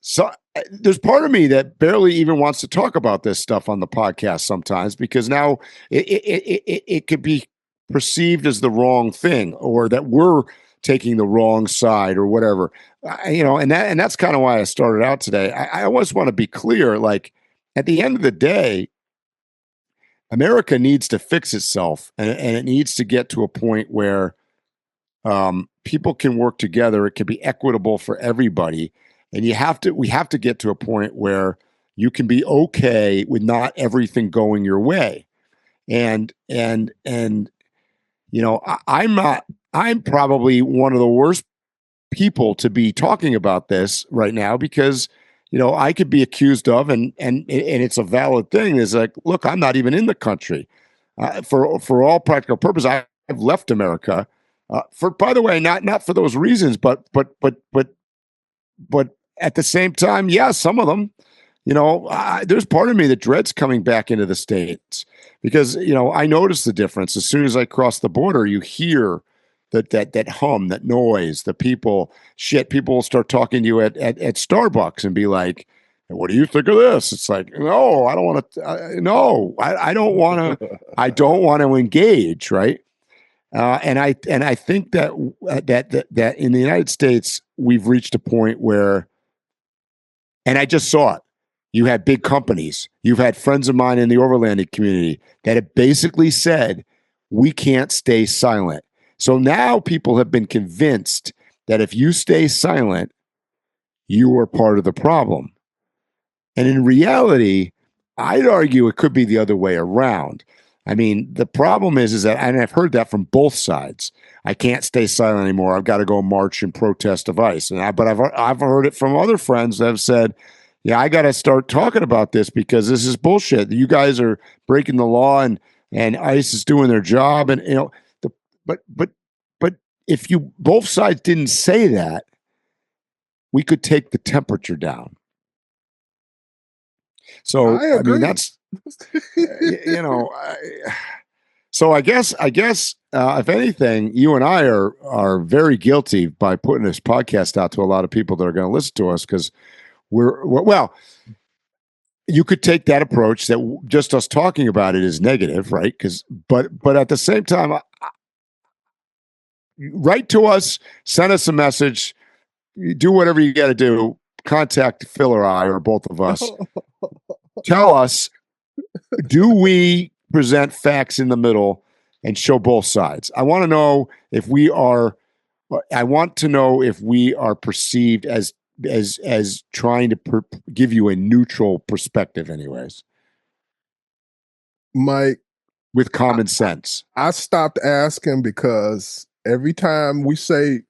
so there's part of me that barely even wants to talk about this stuff on the podcast sometimes, because now it could be perceived as the wrong thing, or that we're taking the wrong side or whatever, and that's kind of why I started out today. I always want to be clear, like, at the end of the day, America needs to fix itself, and it needs to get to a point where people can work together. It can be equitable for everybody. And we have to get to a point where you can be okay with not everything going your way. And I'm probably one of the worst people to be talking about this right now, because, I could be accused of, and it's a valid thing, is like, look, I'm not even in the country. For all practical purposes, I've left America. By the way, not for those reasons, but at the same time, some of them, there's part of me that dreads coming back into the States, because, I noticed the difference. As soon as I cross the border, you hear that hum, that noise, the people will start talking to you at Starbucks and be like, what do you think of this? It's like, no, I don't want to, no, I don't want to engage. Right. And I think that in the United States, we've reached a point where, and I just saw it. You had big companies. You've had friends of mine in the overlanding community that have basically said, we can't stay silent. So now people have been convinced that if you stay silent, you are part of the problem. And in reality, I'd argue it could be the other way around. I mean, the problem is that, and I've heard that from both sides, I can't stay silent anymore. I've got to go march and protest of ICE. But I've heard it from other friends that have said, yeah, I got to start talking about this because this is bullshit. You guys are breaking the law, and ICE is doing their job. And, but if both sides didn't say that, we could take the temperature down. So, I mean, that's, so I guess, if anything, you and I are very guilty by putting this podcast out to a lot of people that are going to listen to us, because well, you could take that approach that just us talking about it is negative, right? But at the same time, write to us, send us a message, do whatever you got to do. Contact Phil or I, or both of us. Tell us, do we present facts in the middle and show both sides? I want to know if we are perceived as trying to give you a neutral perspective, anyways. Mike, with common sense. I stopped asking, because every time we say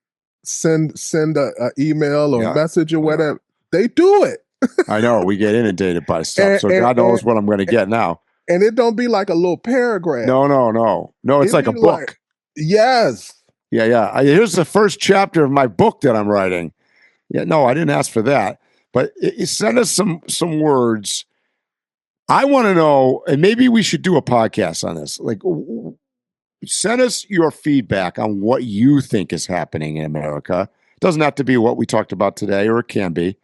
send a email or message or whatever, they do it. I know, we get inundated by stuff, so God knows what I'm going to get now. And it don't be like a little paragraph. No. It's like a book. Yes. Yeah. Here's the first chapter of my book that I'm writing. Yeah, no, I didn't ask for that. But send us some words. I want to know, and maybe we should do a podcast on this. Like, send us your feedback on what you think is happening in America. It doesn't have to be what we talked about today, or it can be.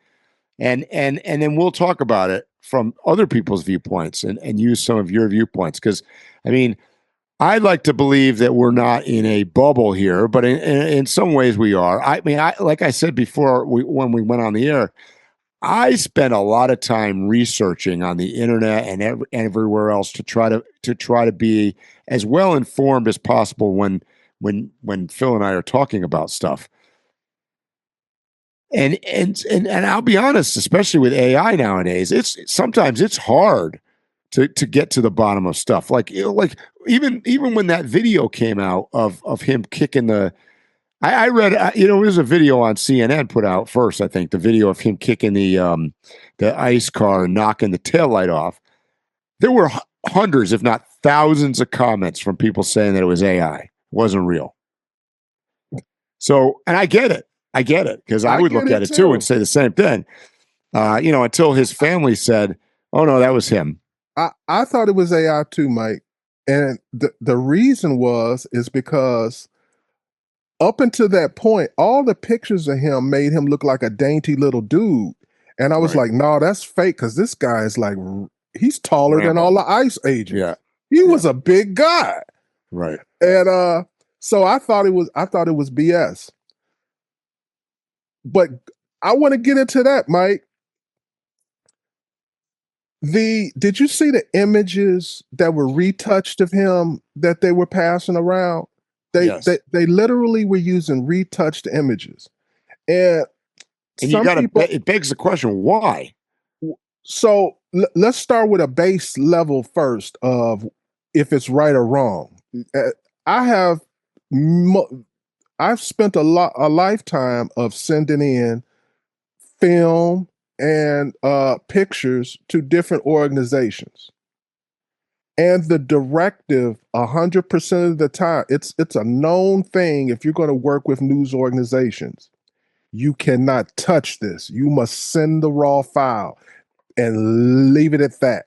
And then we'll talk about it from other people's viewpoints and use some of your viewpoints. Because, I mean, I'd like to believe that we're not in a bubble here, but in some ways we are. I mean, like I said before, when we went on the air, I spent a lot of time researching on the internet and everywhere else to try to be as well informed as possible when Phil and I are talking about stuff. And I'll be honest, especially with AI nowadays, sometimes it's hard to get to the bottom of stuff. Like even when that video came out of him kicking the, I read it was a video on CNN put out first. I think the video of him kicking the ICE car and knocking the taillight off. There were hundreds, if not thousands, of comments from people saying that it was AI, it wasn't real. So, and I get it because I would look at it too and say the same thing. Until his family said, "Oh no, that was him." I thought it was AI too, Mike. And the reason is because up until that point, all the pictures of him made him look like a dainty little dude. And I was like, no, that's fake, because this guy is like, he's taller than all the ICE agents. Yeah. He was a big guy. Right. And so I thought it was BS. But I want to get into that, Mike. Did you see the images that were retouched of him that they were passing around? They literally were using retouched images, and it begs the question, why? So let's start with a base level first of if it's right or wrong. I've spent a lifetime of sending in film and pictures to different organizations. And the directive 100% of the time, it's a known thing. If you're going to work with news organizations, you cannot touch this. You must send the raw file and leave it at that.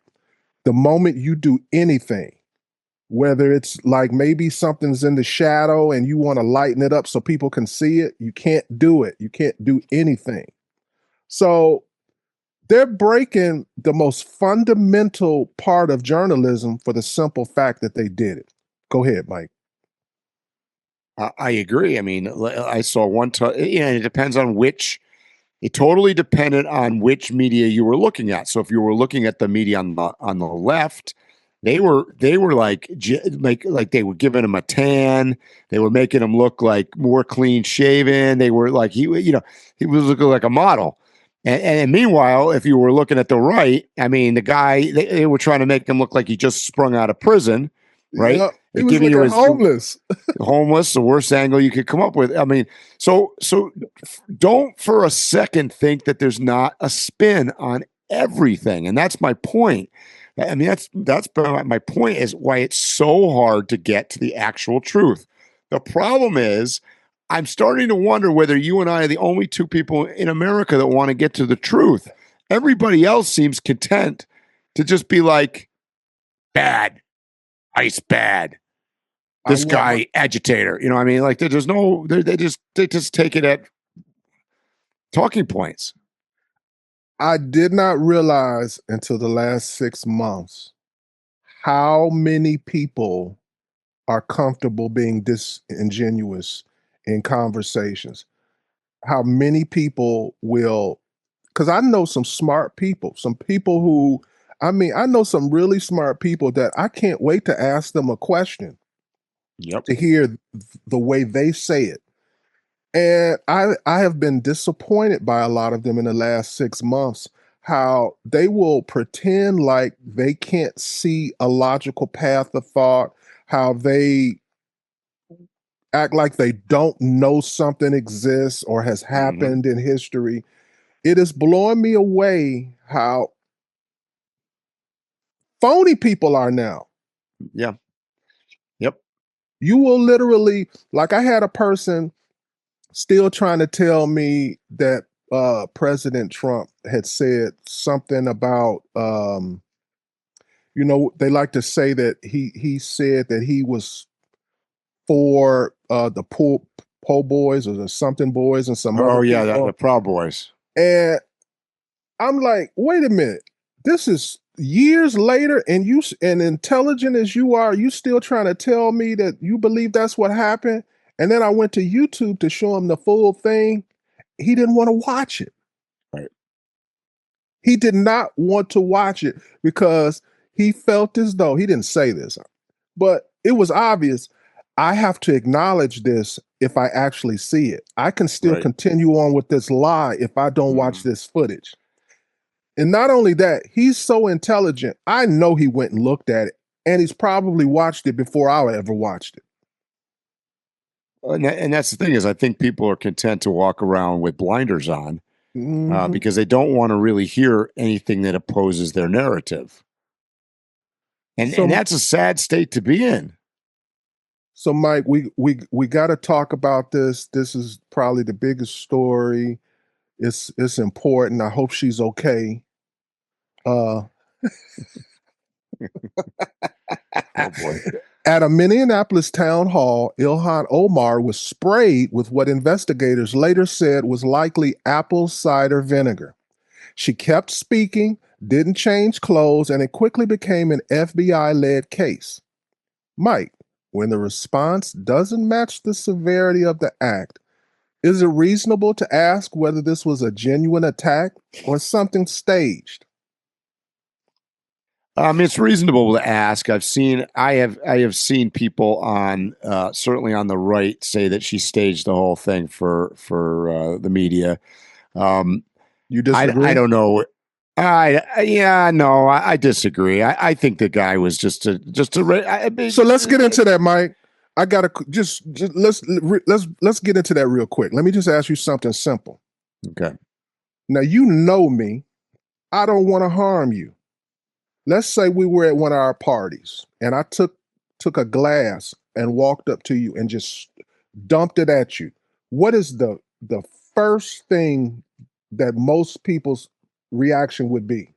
The moment you do anything, whether it's like maybe something's in the shadow and you want to lighten it up so people can see it, you can't do it. You can't do anything. So they're breaking the most fundamental part of journalism for the simple fact that they did it. Go ahead, Mike. I agree. I mean, I saw one time, it depends on which, it totally depended on which media you were looking at. So if you were looking at the media on the left, they were like they were giving him a tan. They were making him look like more clean shaven. They were like, he was looking like a model. And meanwhile, if you were looking at the right, I mean, the guy, they were trying to make him look like he just sprung out of prison, right? Yeah, he was like homeless. Homeless, the worst angle you could come up with. I mean, so don't for a second think that there's not a spin on everything. And that's my point. I mean, that's my point, is why it's so hard to get to the actual truth. The problem is, I'm starting to wonder whether you and I are the only two people in America that want to get to the truth. Everybody else seems content to just be like, bad, ICE bad, this guy agitator. You know what I mean? Like there's no, they just take it at talking points. I did not realize until the last 6 months how many people are comfortable being disingenuous in conversations. How many people will, because I know some smart people, I know some really smart people that I can't wait to ask them a question. Yep. To hear the way they say it. And I have been disappointed by a lot of them in the last 6 months, how they will pretend like they can't see a logical path of thought, how they act like they don't know something exists or has happened in history. It is blowing me away how phony people are now. Yeah. Yep. You will literally, like I had a person still trying to tell me that President Trump had said something about, they like to say that he said that he was for the po boys or the something boys and some other people. The Proud Boys. And I'm like, wait a minute, this is years later, and you, and intelligent as you are, you still trying to tell me that you believe that's what happened? And then I went to YouTube to show him the full thing. He didn't want to watch it. Right. He did not want to watch it because he felt as though, he didn't say this, but it was obvious. I have to acknowledge this if I actually see it. I can still continue on with this lie if I don't watch this footage. And not only that, he's so intelligent. I know he went and looked at it, and he's probably watched it before I ever watched it. And that's the thing, is I think people are content to walk around with blinders on because they don't want to really hear anything that opposes their narrative. And that's a sad state to be in. So, Mike, we got to talk about this. This is probably the biggest story. It's important. I hope she's okay. Oh boy. At a Minneapolis town hall, Ilhan Omar was sprayed with what investigators later said was likely apple cider vinegar. She kept speaking, didn't change clothes, and it quickly became an FBI-led case. Mike, when the response doesn't match the severity of the act, is it reasonable to ask whether this was a genuine attack or something staged? It's reasonable to ask. I have seen people on certainly on the right say that she staged the whole thing for the media. You disagree? I don't know. I disagree. I think the guy was just a. So let's get into that, Mike. I gotta just let's get into that real quick. Let me just ask you something simple. Okay. Now, you know me. I don't want to harm you. Let's say we were at one of our parties and I took a glass and walked up to you and just dumped it at you. What is the first thing that most people's reaction would be?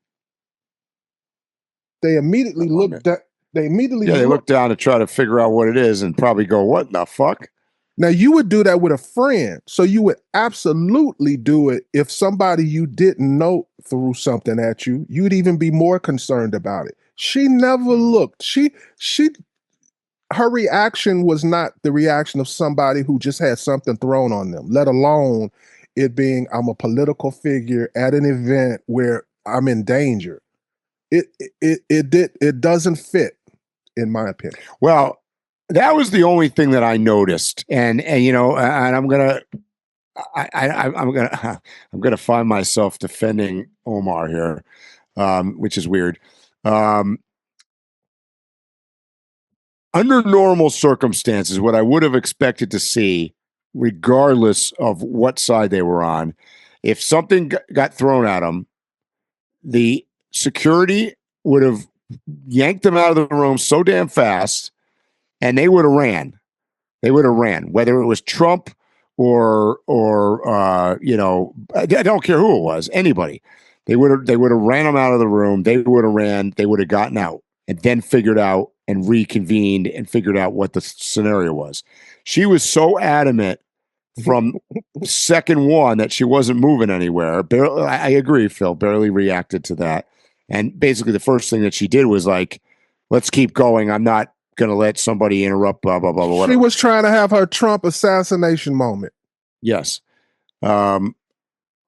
They immediately look down to try to figure out what it is and probably go, what in the fuck? Now, you would do that with a friend. So you would absolutely do it if somebody you didn't know threw something at you. You'd even be more concerned about it. She never looked. Her reaction was not the reaction of somebody who just had something thrown on them, let alone it being, I'm a political figure at an event where I'm in danger. It doesn't fit, in my opinion. Well, that was the only thing that I noticed, and I'm gonna find myself defending Omar here, which is weird. Under normal circumstances, what I would have expected to see, regardless of what side they were on, if something got thrown at them, the security would have yanked them out of the room so damn fast. And they would have ran. Whether it was Trump or I don't care who it was, anybody. They would have ran them out of the room. They would have ran. They would have gotten out and then figured out and reconvened and figured out what the scenario was. She was so adamant from second one that she wasn't moving anywhere. I agree, Phil. Barely reacted to that. And basically, the first thing that she did was like, "Let's keep going. I'm not going to let somebody interrupt, blah, blah, blah, whatever." She was trying to have her Trump assassination moment. Yes. I'm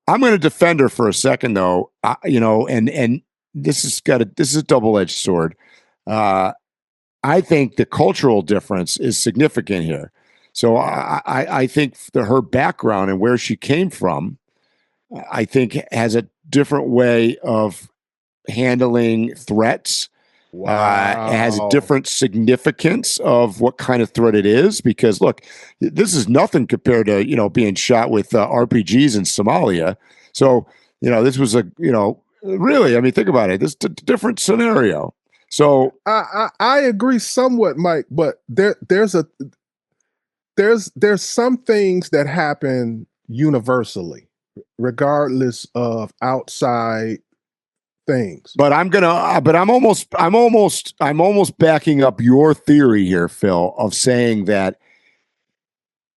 going to defend her for a second, though. And this is a double-edged sword. I think the cultural difference is significant here. So I think her background and where she came from, I think has a different way of handling threats. Wow. It has a different significance of what kind of threat it is, because look, this is nothing compared to, being shot with RPGs in Somalia. So, this was really, I mean, think about it. This is a different scenario. So I agree somewhat, Mike, but there's some things that happen universally, regardless of outside things. But I'm almost backing up your theory here, Phil, of saying that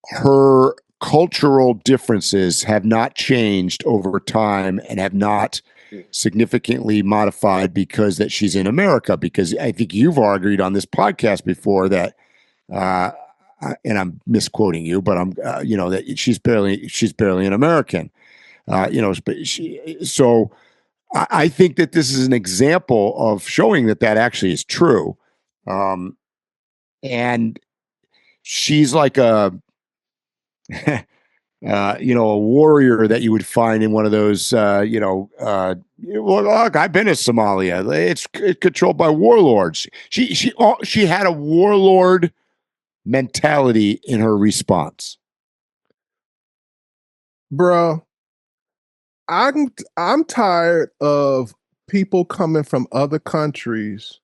her cultural differences have not changed over time and have not significantly modified because that she's in America. Because I think you've argued on this podcast before that, and I'm misquoting you, but I'm, that she's barely an American. So I think that this is an example of showing that actually is true. And she's like a warrior that you would find in one of those, look, I've been to Somalia. It's controlled by warlords. She had a warlord mentality in her response. Bro, I'm tired of people coming from other countries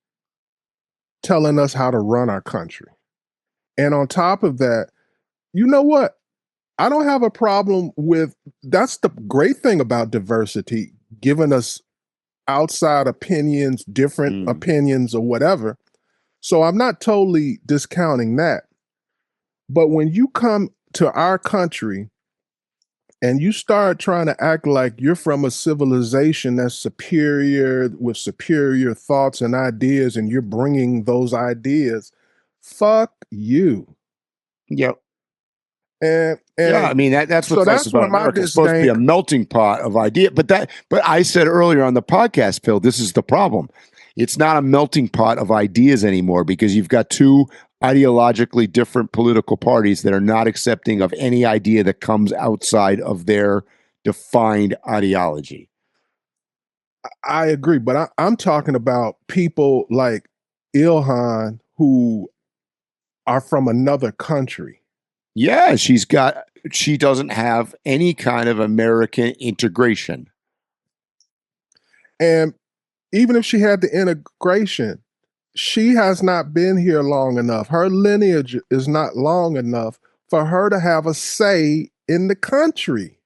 telling us how to run our country. And on top of that, you know what? I don't have a problem with, that's the great thing about diversity, giving us outside opinions, different opinions or whatever. So I'm not totally discounting that. But when you come to our country and you start trying to act like you're from a civilization that's superior, with superior thoughts and ideas, and you're bringing those ideas, fuck you. Yep. And yeah, I mean that's what's nice about America. It's supposed to be a melting pot of ideas. But I said earlier on the podcast, Phil, this is the problem. It's not a melting pot of ideas anymore because you've got two ideologically different political parties that are not accepting of any idea that comes outside of their defined ideology. I agree, but I'm talking about people like Ilhan who are from another country. Yeah, she doesn't have any kind of American integration. And even if she had the integration, she has not been here long enough. Her lineage is not long enough for her to have a say in the country.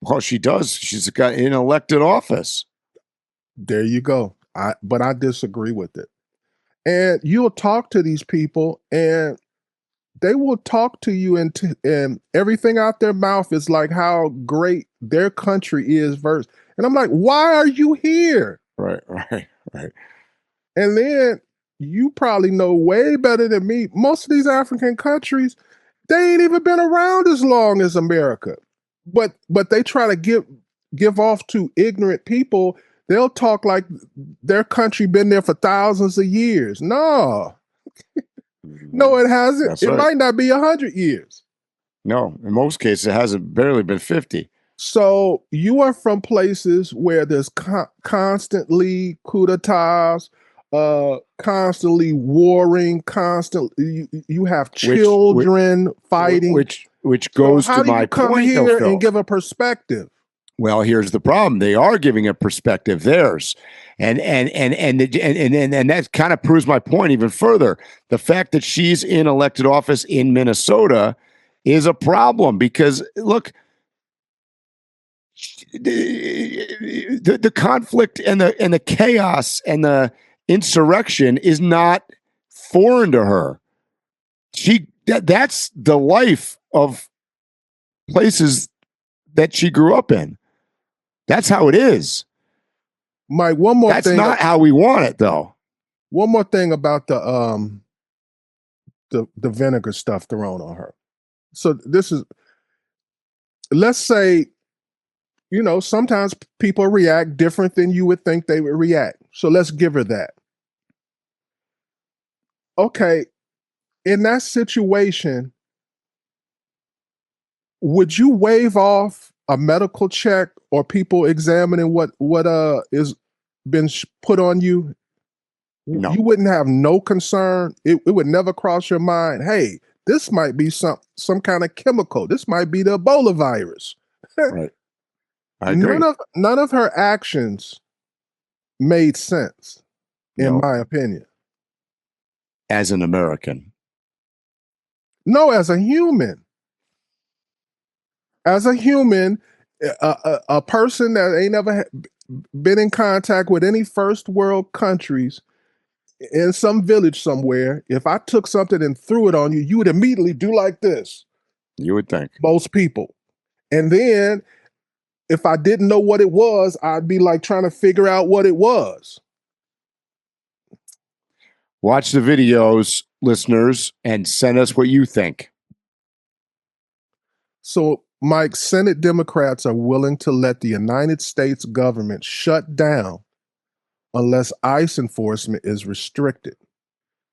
Well, she does. She's got an elected office. There you go. But I disagree with it. And you'll talk to these people and they will talk to you and everything out their mouth is like how great their country is versus. And I'm like, why are you here? Right. And then you probably know way better than me. Most of these African countries, they ain't even been around as long as America. But they try to give off to ignorant people. They'll talk like their country been there for thousands of years. No. No, it hasn't. That's it right. might not be 100 years. No, in most cases, it hasn't barely been 50. So you are from places where there's constantly coup d'etats, constantly warring, constantly you have children fighting. Which goes to my come point, here Phil. and give a perspective. Well, here's the problem. They are giving a perspective, theirs. And that kind of proves my point even further. The fact that she's in elected office in Minnesota is a problem because look, the conflict and the chaos and the insurrection is not foreign to her. That's the life of places that she grew up in. That's how it is. Mike, one more That's thing. That's not how we want it, though. One more thing about the vinegar stuff thrown on her. So this is, let's say, sometimes people react different than you would think they would react. So let's give her that. Okay, in that situation, would you waive off a medical check or people examining what is been put on you? No. You wouldn't have no concern. It would never cross your mind. Hey, this might be some kind of chemical. This might be the Ebola virus. Right. I agree. None of her actions made sense, in my opinion. as an American? No, as a human. As a human, a person that ain't never been in contact with any first world countries in some village somewhere, if I took something and threw it on you, you would immediately do like this. You would think. Most people. And then if I didn't know what it was, I'd be like trying to figure out what it was. Watch the videos, listeners, and send us what you think. So, Mike, Senate Democrats are willing to let the United States government shut down unless ICE enforcement is restricted,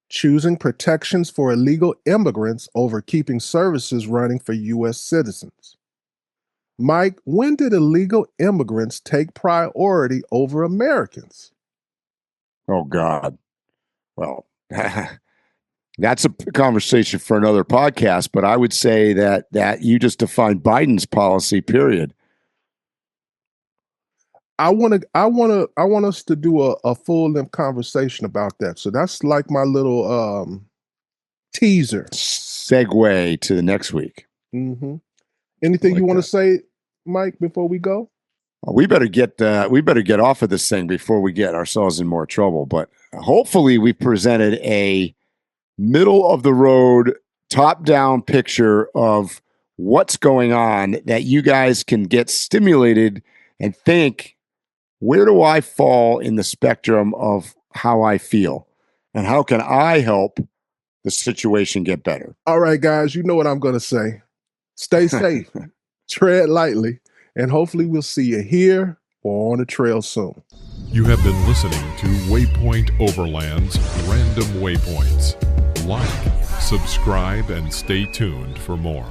choosing protections for illegal immigrants over keeping services running for U.S. citizens. Mike, when did illegal immigrants take priority over Americans? Oh, God. Well, that's a conversation for another podcast, but I would say that you just defined Biden's policy, period. I want us to do a full-length conversation about that. So that's like my little teaser. Segue to the next week. Mm-hmm. Anything you want to say, Mike, before we go? We better get off of this thing before we get ourselves in more trouble. But hopefully, we presented a middle of the road, top down picture of what's going on that you guys can get stimulated and think, where do I fall in the spectrum of how I feel, and how can I help the situation get better? All right, guys, you know what I'm going to say. Stay safe, tread lightly, and hopefully we'll see you here or on the trail soon. You have been listening to Waypoint Overland's Random Waypoints. Like, subscribe, and stay tuned for more.